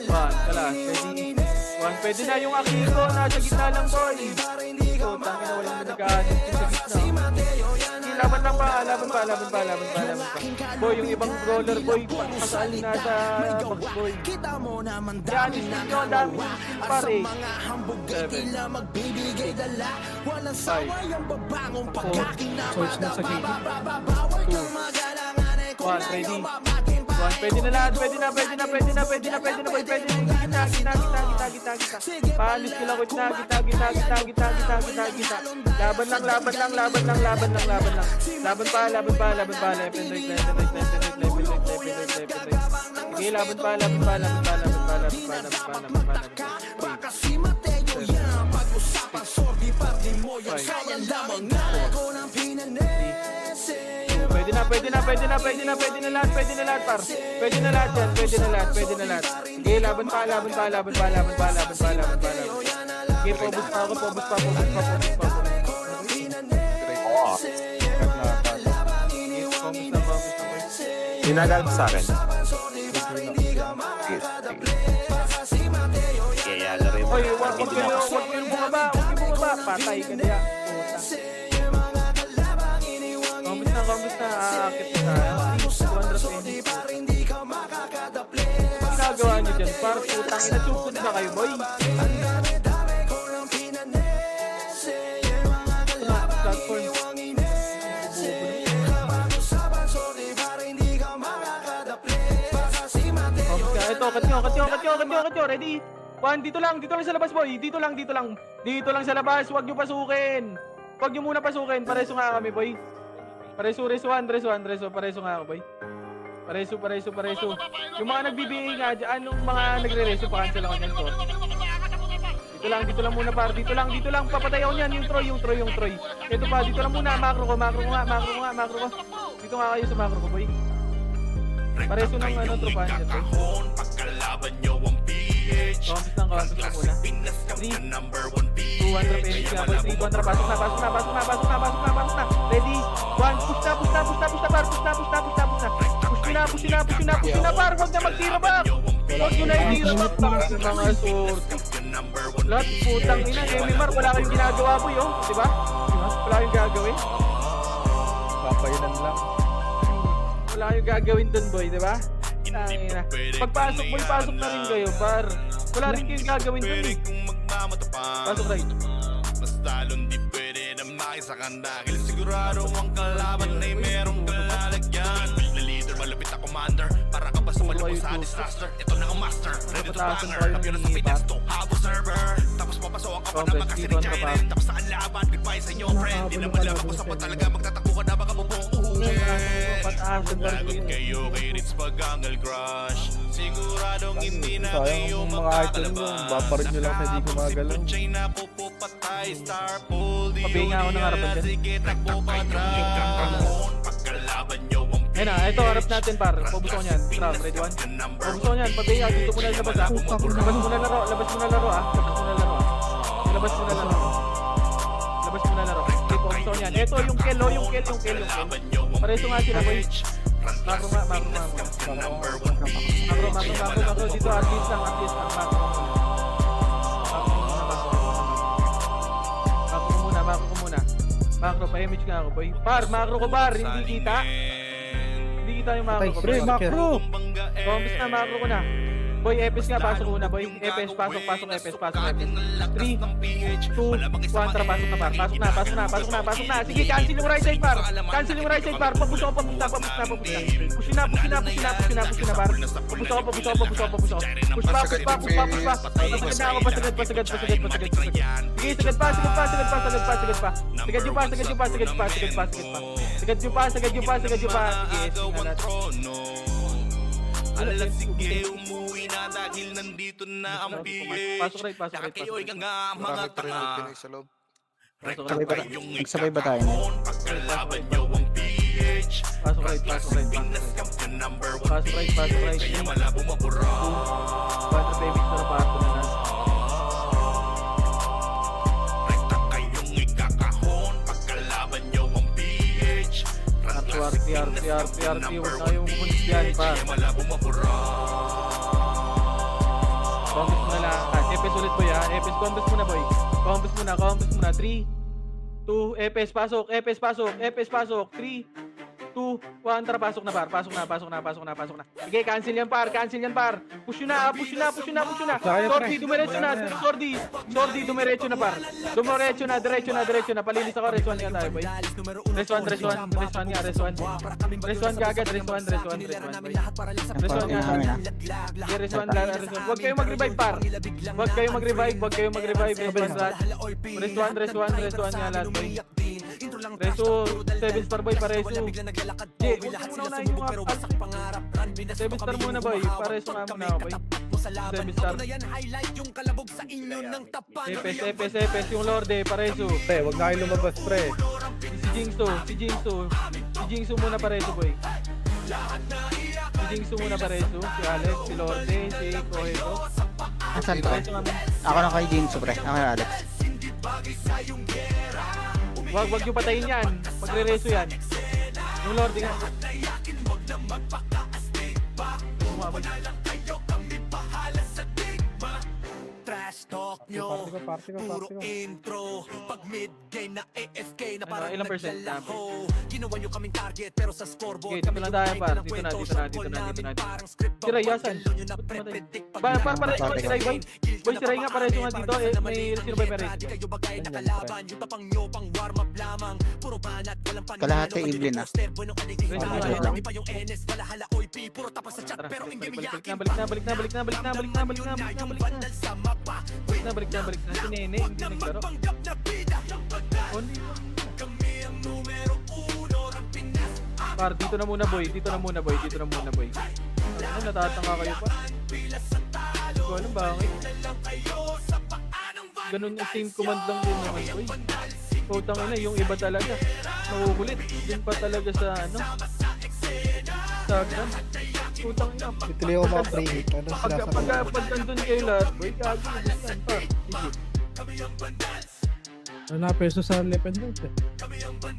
1, kalas, ready. 1, pwede na yung Akiko, nasa gitna lang, boy. So, tangin na walang nag-aanit sa gitna. Laban pa. Boy, yung ibang brawler, boy, pasaan nasa box, boy. Yan, nyo, dami skill pare. 7, 5, 4, Search na sa gate. 2, 1, ready. 1, pwede na lahat, pwede na, boy, pwede na, gitna. Paalis ko lang, gitna. Laban lang. Laban pa, left and right. Sige, laban pa. Pwede na lahat, par. Pwede na lahat. Sige, laban pa. Sige, pobos pa ako. Ginagal sa akin. Kaya laro yung Oy, wag kayong bumaba. Patay ka diya. Kombis na. Aakit na tayo. 220. Ginagawa nyo dyan, par. Putang ina, tukod na kayo, boy. Platform. Ito, katyo. Ready? 1, dito lang sa labas, boy. Dito lang sa labas. Huwag nyo pasukin. Huwag nyo muna pasukin. Pareso nga kami, boy. Pareso nga ako, boy. Pareso. Yung mga nagbibigay nga dyan, anong mga nagre-reso, pa-cancel ako nyan, to. Dito lang muna, par. Dito lang. Papatay ako nyan. Yung Troy. Ito pa, dito lang muna. Macro ko. Dito nga kayo sa macro ko, boy. Pareso ng tropahan dyan, boy. Pagkalaban nyo ang PH. Compass lang muna. 3, 200 pennies nga, boy. 3 kontra. Pasok na. Ready? 1, push na, par. Push na, par. Huwag na magtira back. Huwag nyo na itira back. Tangas ng mga sword. Lahat, putang ina. MMR, wala kayong ginagawa, boy, oh. Diba? Wala kayong gagawin. Papayinan lang. Wala kayong gagawin dun, boy, diba? Tangina. Pagpasok, boy, pasok na rin kayo, par. Wala rin kayong gagawin dun, eh. Pasok right. Mas talong di pwede na makisakan dahil sigurado ang kalaban ay merong kalalagyan. Na leader, malapit na commander. Para ka ba sumalubog sa disaster? Ito na ang master, ready to banger. Kapyo na sa fitness to habo server. Tapos papasok ka pa naman kasi nagjayan. Tapos sa kalaban, goodbye sa inyo friend. Di naman lang kung saan pa talaga magtatakbo ka na baka mabong uhuhin. Lagot kayo kay Ritz Pagangal Crush. Siguradong hindi na kayo Sayang mga item nyo. Baparin nyo lang sa di gumagalaw. Napupupatay, star pull, di Pabi nga ako ng harapan dyan. sige, takbo pa drone. Pagkalaban nyo ang Ayun na, ito, harap natin, par. Pabus ko niyan. Round, ready 1. Pabus ko niyan. Pabi nga, dito muna labas, ah. Labas muna laro, ah. Labas muna laro. Okay, pabus ko niyan. Ito, yung kill. Pareso nga sila, boy. Makro. Dito, at least lang, makro. Makro, pa-image nga ako, boy. Par, makro ko, par. Hindi kita yung makro ko. Pre, macro! Promise na, makro ko na. Boy, Epes nga, pasok muna, boy. Epes, pasok, Epes. 3, 2, 1, tara, pasok na, par. Pasok na. Sige, cancel yung right side, par. Pabuso ko, Push na, par. Pabuso ko. Push pa. Pasagad na ako, pasagad. Sige, sagad pa. Sagad yung pa. Sige, Alalang sige, umuwi na dahil nandito na ang PH. Pasok right. Kayo'y nga mga tanga. Rekta kayong Nagsabay ba tayo? pagkalaban nyo ang PH. Pasok right. Pinas Champion number 1 Pasok right. Kaya malabo mapura. 4 babies na parto na na. Rekta kayong ikakahon pagkalaban nyo ang PH. RT, huwag na kayong pumunta yan, par. Kaya malabo mapura. Compass mo na lang. Epes ulit, boy, ha. Epes, compass muna, boy. Compass muna. 3, 2, Epes, pasok. 3, 2, 1, tara, pasok na, par. Pasok na. Sige, cancel yan, par. Push yun na. Sordi, dumiretso na, par. Diretso na. Palinis ako, Res 1 nga tayo, boy. Res 1 nga. Res 1 ka agad, Res 1, boy. Res 1 nga. Sige, Res 1. Huwag kayong mag-revive, par. Huwag kayong mag-revive. Res 1 nga lahat, boy. Reso, 7 star boy, pareso. Jay, una yung mga 7 star muna, boy. Pareso nga muna ako, boy. 7 star. Epes, yung Lorde, pareso. Pre, wag na kayo lumabas, pre. Si Jingso muna, pareso, boy. Si Jingso muna, pareso. Si Alex, si Lorde, si Koheto. Asan pre? Pareso nga, man. Ako na kay Jinso pre. Ako na Alex. Wag yung patayin yan. Magre-reso yan. Yung Lorde nga. Umabag. Trash talk nyo, Party ko. puro intro. Pag mid-game na AFK na parang ilang percent? naglalaho. Ginawa nyo kaming target pero sa scoreboard Okay, dito lang tayo, par. Dito na. Si Ray, yasan? Par, si Ray, boy. Boy, si Ray nga, pareso nga dito. Sino ba yung pareso? Kalahati Evelyn ah. Balik na. Si Nene, hindi nagsaro. Par, dito na muna, boy. Ano, natatanga kayo pa? Hindi ko alam bakit. Ganun yung same command lang din naman, boy. Putang ina, yung iba talaga. Nakukulit. Dun pa talaga sa, sa gun. Putang ina. Ituloy ako mga pre-hit. Ano sila sa Pag nandun kayo lahat, boy, gago na din yan, par. Sige. Ano na, peso sa left and right eh.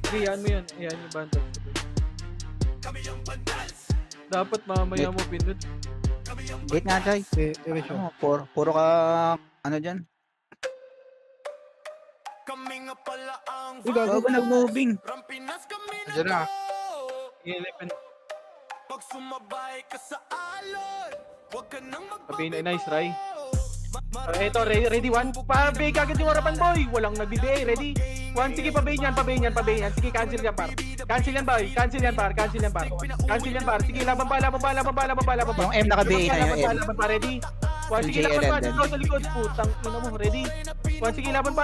Sige, yan mo yan. Yan yung bantal. Dapat mamaya mo pinut. Wait nga, Jay. Erasure. Ano, puro ka, ano dyan? Uy, gago. Gago nag-moving. Diyan na. 11. Sabi na, nice, Ray. Eto, ready, 1. Pabay kagad yung harapan, boy. Walang nagbibigay, ready? 1, sige, pabay niyan. Sige, cancel yan, par. Cancel yan, par. Sige, laban pa. Yung M naka-BA na yung M. Laban pa, ready? 1, sige, JLN laban pa. din. Dito sa likod, putang ina mo, ready? 1, sige, laban pa.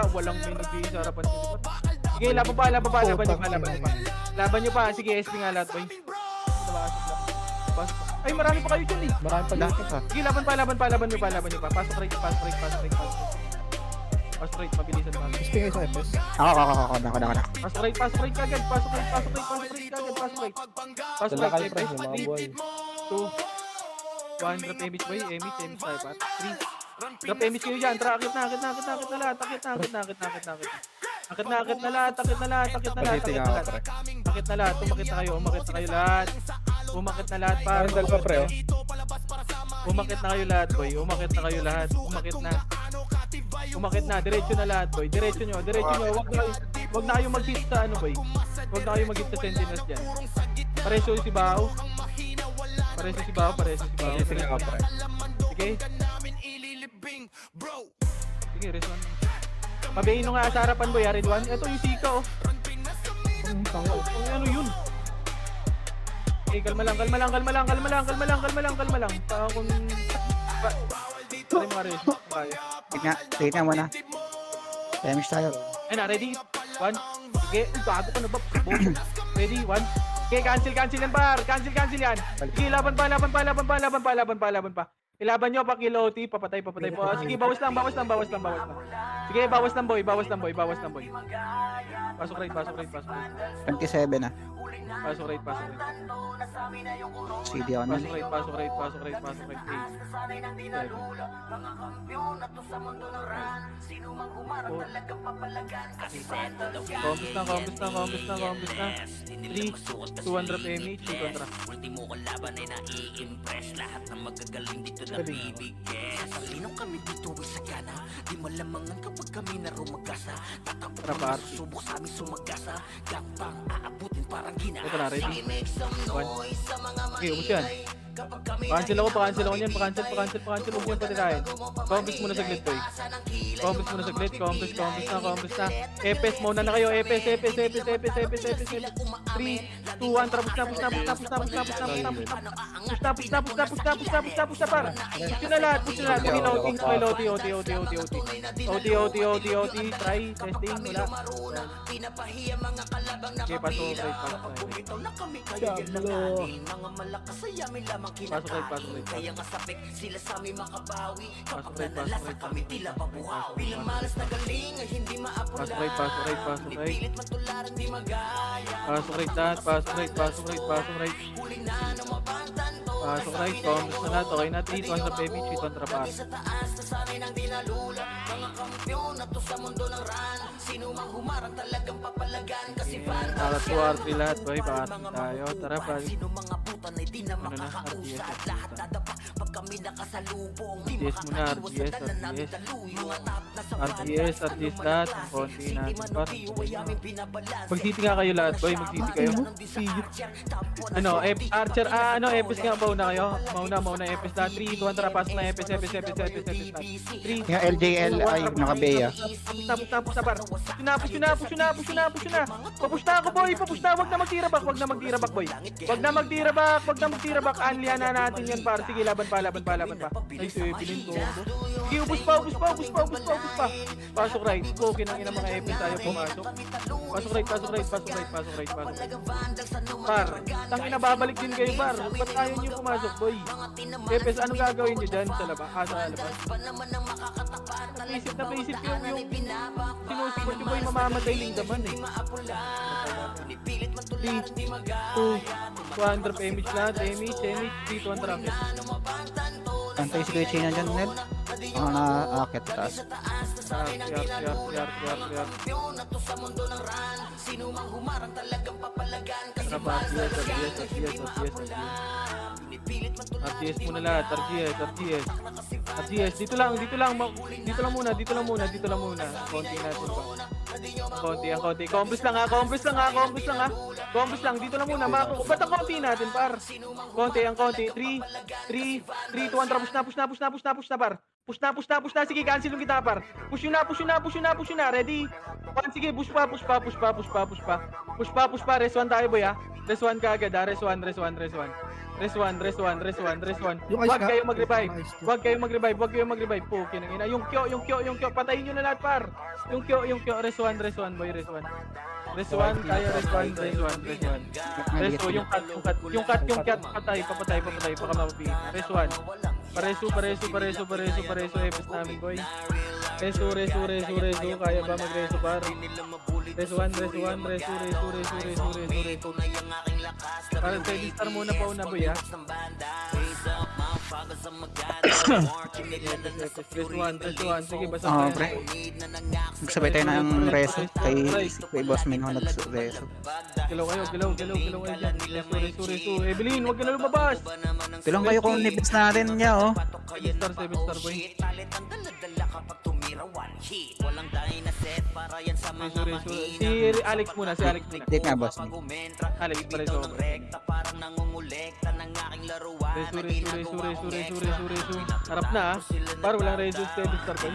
Walang may nagbibigay sa harapan. Sige, laban pa. Laban nyo pa. Sige, SP nga lahat, boy. Pasok. Ay, marami pa kayo dyan eh. Marami pa dito pa. Sige, laban nyo pa. Pasok rate. Pasok rate, mabilisan pa. Gusto kayo sa FS? Ako na. Pasok rate kagad. Pasok rate. Dala kayo pre, yung mga boy. 2, 1, drop image boy. Image tayo pa. 3. Drop image kayo dyan. Tara, akit na lahat. Akit na lahat. Pag-hitting ako pre. Akit na lahat. Umakit na kayo lahat. Umakit na lahat pa. Handle pa pre oh. Umakit na kayo lahat, boy. Umakit na. Diretso na lahat, boy. Diretso nyo. Wag na kayo mag-hit sa ano, boy. Wag na kayo mag-hit sa sentinels dyan. Pareso si Bao. pareso si Bao, pareso si Bao. Palitin nga ako, pre. Sige. Sige, rest one. Pabayin nyo nga sa harapan boy, red one. Ito yung sika oh. Ano yun? Okay, kalma lang. Para kung... Pwede mga res. Wait nga muna. Damage tayo. Ayun na, ready? One. Sige, uy, bago ka na ba? Ready? One. Okay, cancel yan par. Cancel yan. Sige, laban pa. Ilaban nyo, pakill OT, papatay po. Sige, bawas lang. Sige, bawas lang boy. Pasok rate. 27 na. Pasok rate. CD ako na. Pasok rate. 8. Compass na. 3, 200 mH, kontra. Ultimo ko laban ay nai-impress. Lahat ng magagaling dito na bibigay. Salinong kami dito ay sagana. Di malamangan kapag kami na rumagasa. Tatakbo kami susubok sa amin sumagasa. Gapang aabutin parang ginasa. Ito na, ready? Make some 1. noise sa mga Okay, ubus yan. Pa-cancel ako niyan. Huwag niyan patirahin. Compass muna saglit, boy. Compass na. Epes muna na kayo. Epes. 3, 2, 1. Push na par. Push na lahat. OT. Try. Testing. Wala. Okay, pasok. Pasok rate. Kaya nga sapik sila sa aming makabawi. Kapag nanalasa kami tila babuhaw. Pinamalas na galing ay hindi maapula. Pasok rate. Pilit matularan di magaya. Pasok rate. Huli na ng mabantan to. Pasok rate. Compass na lahat. Okay na. 3, 200 mH, kontra par. Sa taas na sanay ng dinalula. Mga kampyon na to sa mundo ng ran. Sino mang humarang talagang papalagan. Kasi fan Para 2 R3 lahat, boy. Bakit tayo? Tara, pal. sino mga putan ay di na Ano na, makakausad. Lahat dadapak pag kami nakasalubong. Di RDS muna, makakaiwas sa RDS. dalan namin daluy. Mga tap na sa RDS lahat. Ang konti natin, par. aming binabalas. Mag-city nga kayo lahat, boy. Mag-city kayo. Ano, Archer, Epis nga, mauna kayo. Mauna, Epis lahat. 3, 200, pasok na, Epis. 3, Yung LJL ay nakabeya. Tapos na par. Push na. Papush na ako boy, Wag na magtira back boy. Wag na magtira back. Anlihan na natin yan par. Sige, laban pa. Ay, Evelyn ko. Sige, ubus pa. Pasok right. Okay nang ina mga Epis tayo pumasok. Pasok right. Par, tangina babalik din kayo par. Ba't ayaw niyo pumasok boy? Epis, anong gagawin niyo dyan sa labas? Sa labas. Napaisip yung sinusupport yung boy, mamamatay lang naman eh. 3, 2, 200 mH lahat, mH, 3, 200 rocket. Antay si Kuya Chino dyan, Ned. Mga naaakit taas. Yar. RGS muna lahat, RGS. Dito lang muna. Konti natin pa. Konti. Compass lang ha. Dito lang muna. Ba't ang konti natin, par? Konti. 3, 200, push na, par. Push na. Sige, cancel yung kita, par. Push yun na. Ready? 1, sige, push pa. Rest 1 tayo, boy, ha. Rest 1 ka agad, ha. Rest 1. Huwag kayong mag-revive. Okay, nangina. Yung Kyo. Patayin nyo na lahat, par. Yung Kyo. Rest 1, boy. Rest 1 tayo. Rest 1. Yung cat. Papatay. Baka mapapiin. Rest 1. Pareso. Epis namin, boy. Reso. Kaya ba mag-reso, par? Reso 1. Parang steady star muna pa una, boy, ha? Reso 1. Sige, basta. Oo, pre. Nagsabay tayo ng reso kay Boss Minho nagreso. Galaw kayo dyan. Reso. Evelyn, huwag ka na lumabas. Tulong kayo kung nipis natin niya, oh. 7 star, boy. tira one hit. Walang tayo na set para yan sa mga mahina. Si Alex muna, si Alex muna. Date nga, boss. Alex, pareso. ng rekta para nangungulekta ng aking laruan. Resu. Harap na ah. Para walang resu steady star ko.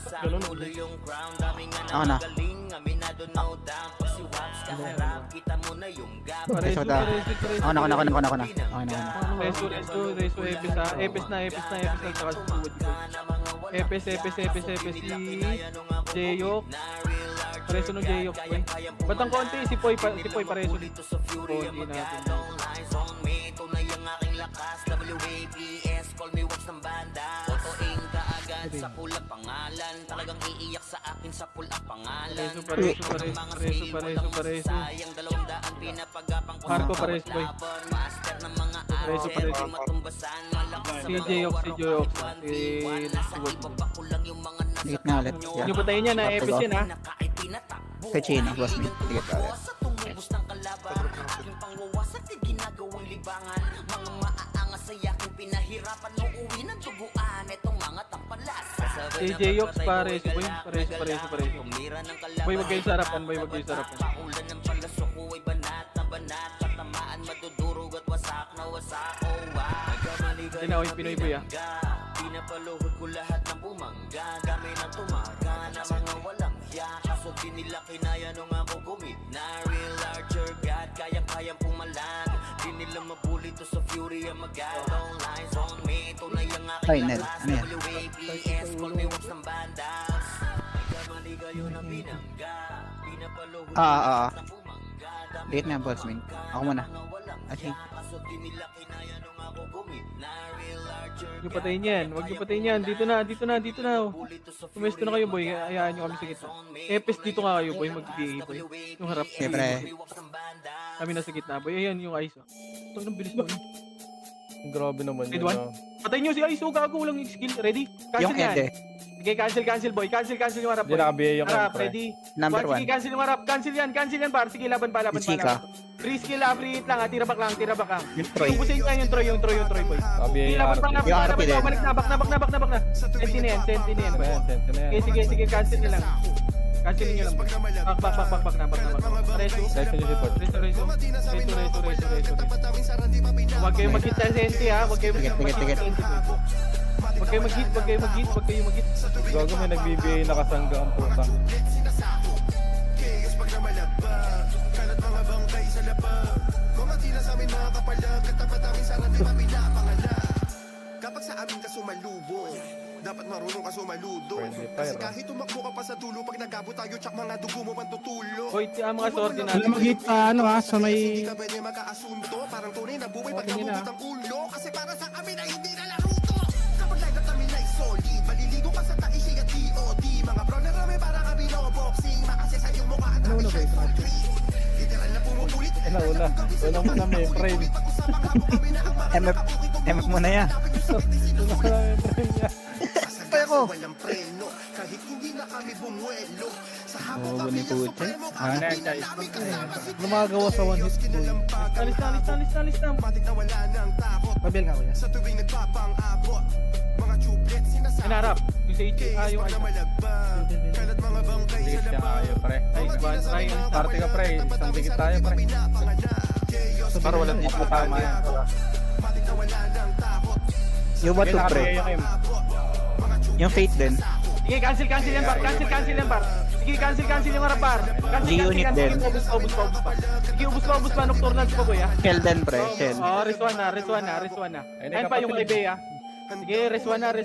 Ganun yung crown, dami nga Ako na. galing, aminado no doubt. Pag si Waps kaharap, kita mo na yung gap. Pareso. Ako na. Resu, Epis ah. Epis na. Saka susuwad ko. Epis, si Jayok. Pareso ng Jayok. Ba't ang konti? Si Poy pareso dito. Konti natin. Tunay ang aking lakas, WAPS, call me Waps ng banda. Otoing kaagad sa pulang pangalan, talagang iiyak sa akin sa pulang pangalan. Pareso. Sayang 200 pinapagapang ko Marco, sa pareso, boy. laban. Master ng mga arte, Pareso. matumbasan, malakas Si Jayok. Date nga ulit. Yung patayin niya na Epis yan ah. Kay Chino, boss me. Date ka ulit. Sa tumubos ng kalaban, aking pangwawasak at ginagawang libangan. Mga maaangas sa yaking pinahirapan, uuwi ng duguan. Itong mga tampalas. Si Jayok pareso boy. Pareso. Boy, wag kayo sa harapan. Paulan ng palaso ko ay banat na banat. Katamaan madudurog at wasak na wasak. Oh wow, nagkamaligaw Tinawin Pinoy boy ah. Pinapaluhod ko lahat ng bumangga. Gamay ng tumaga na mga walang hiya. Kaso di nila kinaya nung ako gumit na real larger God, kayang-kayang pumalag. Di nila mabuli to sa fury ang magad. All lines on me, tunay ang aking Ay, Nel, lakas. ano yan? WAPS, call me Waps ng bandas. Nagkamaligayo na binangga. Pinapaluhod ko Ah. lahat ng bumangga. Date nga, boss me. Ako muna. Okay. Kaso di nila kinaya nung ako gumit na real larger Huwag niyo patayin yan. Dito na. Pumesto na kayo boy. Hayaan nyo kami sa gitna. Epis dito nga kayo boy. Mag-BA boy. Yung harap. Siyempre. Kami nasa gitna boy. Ayan yung ISO. Ito nang bilis mo. Grabe naman Grade yun. one? ah. Patayin nyo si ISO. Gago walang skill. Ready? Cancel Yung yan. Ede. Sige, cancel boy. Cancel yung harap Hindi boy. nakabiya yung Harap, pre. ready? Number Sige, 1. cancel yung harap. Cancel yan par. Sige, laban pa. Chika. Free skill ah. Free hit lang ah. Tira back lang. Yung Troy. Ubusin ka yung Troy boy. Nakabiya Sige, yung laban RP. pa. Yung RP din. Balik na. Back na. Senti na yan. Ba yan, sente na yan. Sige, cancel nyo lang. Cancel nyo lang. Back na. Reso. Reso nyo si Port. Reso. Huwag kayo mag-hit sa senti ha. Huwag kayo Ticket. mag-hit. Gago may nagbibigay nakasangga ang puta. Kapag sa amin ka sumalubong, dapat marunong ka sumaludo. Friendly Kasi fire, ah. kahit tumakbo ka pa sa dulo, pag nagabo tayo, tsak mga dugo mo pang tutulo. Hoy, mga sorte Wala natin. mag-hit pa sa may... Hindi ka pwede makaasunto, parang tunay na buhay pag Okay, nabugot ang ulo. Kasi para sa amin ay hindi na laruto. Kapag live up namin ay solid, maliligo ka sa taisi at DOD. Mga bro na rami para kami no boxing, makasya sa iyong mukha at kami siya'y full green. Literal na pumupulit. Unang muna may frame. MF muna yan. Kaya ko. Walang preno, kahit hindi na kami bumuelo. Sa habang kami ang supremo, kahit di na namin kasama si Lumagawa sa one hit boy. Alis na. Matik na wala ng takot. Pabel ka kuya. Sa tuwing nagpapang-abot, mga tublet sinasabi. Inarap. Yung sa HA. Yung Pag na malagbang, kalat mga bangkay sa Dikit siya labang. kayo pre. Ay, try. Party ka pre. Isang dikit tayo pre. Para wala dito tama yan. Matik na wala ng takot. Yung Okay, bato pre. nakabiya yung M. Yung Fate din. Sige, cancel yan par. Sige, cancel yung harap par. G-unit din. Ubus pa. Sige, ubus pa. Nocturnals pa boy ha. Shell din pre. Shell. Oh, Reswan na. Ayan pa yung Ibea. Sige, Reswan na.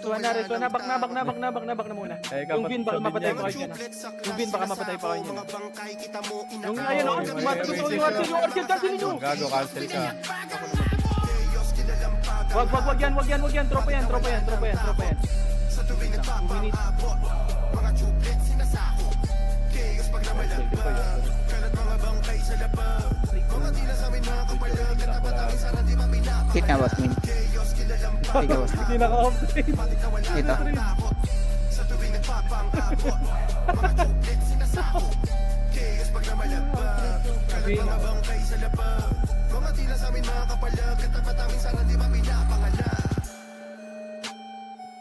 Back na muna. Yung Vin baka mapatay pa kayo dyan ha. Yung Vin baka mapatay pa kayo dyan. Mga bangkay kita mo Yung ayun oh, yung Arcel, cancel nyo. Gago, cancel ka. Wag yan. Tropa yan. 2 minutes. mga tublet sinasako. Chaos pag namalagba, kalat mga bangkay sa labang. Mga di na sa amin mga kapalag, katapat amin sa randi pa pinapang. Hit nga, boss me. Chaos kilalang Sige, boss. Hindi naka-update. patik na wala Ito. ng takot. Sa tuwing nagpapang-abot, mga tublet sinasako. Chaos pag namalagba, kalat mga bangkay sa labang. Mga di na sa amin mga kapalag, katapat amin sa randi pa pinapangalan.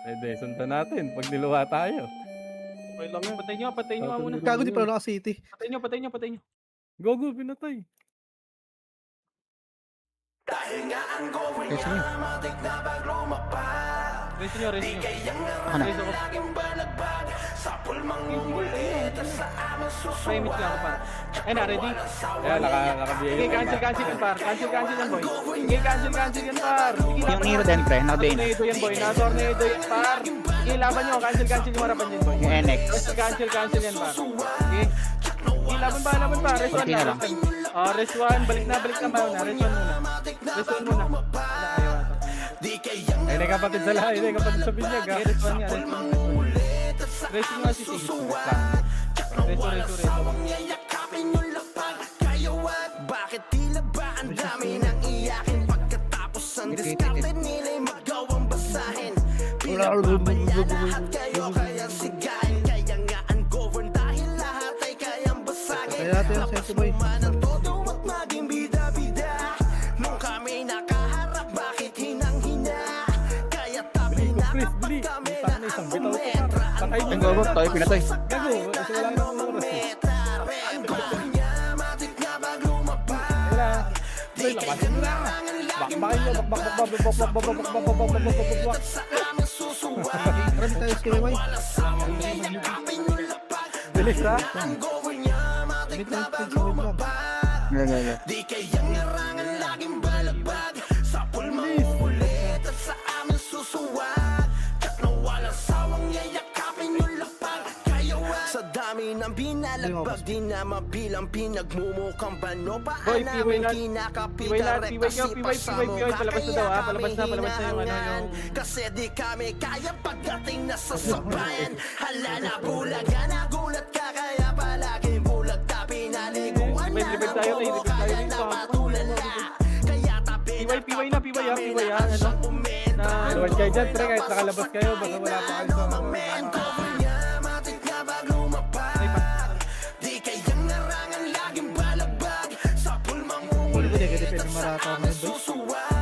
Pwede, sundan natin pag niluwa tayo. Okay lang yun. Patay nyo nga muna. Gago, di pala naka-city. Patay nyo. Go, pinatay. Dahil nga ang going niya matik na paglumapag. Rest nyo. Kayang Rest naman ako. laging balagbag. Sa pulmang umulit at sa amin Premit lang ako par. Ay na, ready? Kaya nakabigay Okay, ka. cancel yan par. Cancel yan boy. Okay, cancel yan par. Sige, Yung laban Nero nyo. din, pre. Nakabigay na. Tornado yan boy. Tornado yan par. Okay, laban nyo. Cancel yung harapan yan boy. Yung NX. Cancel yan par. Okay. Okay, laban pa. Rest 1 Okay na lang. Rest 1. Balik na muna. Rest 1 muna. Wala, ayaw ata. Ay, nakapatid sa lahat. Ay, nakapatid sa binyag, ha? Okay, rest 1 nga. Rest nyo nga si Sig. Resto. yayakapin yung lapag. Kayawat, bakit tila ba ang dami ng iyakin? Pagkatapos ang diskarte nila'y magawang basahin. Pinagbabala lahat kayo kaya sigahin. Kaya nga ungovern dahil lahat ay kayang basagin. Kaya natin yung sense, boy. Man ang todo at maging bida-bida. Nung kami nakaharap, bakit hinang-hina? Kaya tabi na Chris, kapag bili. kami Tama na na, isang ang bitaw ko, bumetra. Patay Yung go, tayo pinatay. Gago, kasi wala nang oras, eh. Wala. Ay, labasin mo na. Bakbakin nyo, bakbak. Marami tayo sa KY. Bilis, ha? Wait lang, wait lang. Gagaya. Di kayang narangan laging balagbag. Sa pulmang umulit at sa amin susuwag. Kat na walang sawang yayakapin yung lapag. Kayawag sa dami ng binalagbag. Di na mabilang pinagmumukhang bano. Boy, Paan namin PY kinakapitan lahat, rekta si PY, pasamukha. palabas na daw, ha? Palabas na yung hinahangan. Kasi di kami kaya pagdating na sa sabayan. Hala na bulagan, nagulat ka kaya palaging bulag tapi naliguan na Revive ng tayo, bobo revive tayo kaya dito, ha? napatulala. Kaya tabi na PY na, ano? Na, Luwan kayo dyan, pre, kahit nakalabas kayo, basta wala pa kayo sa... Di kayang narangan laging balagbag. Sa pulmang Hindi ko umulit depende at sa marata ako amin ngayon, boy. susuwag.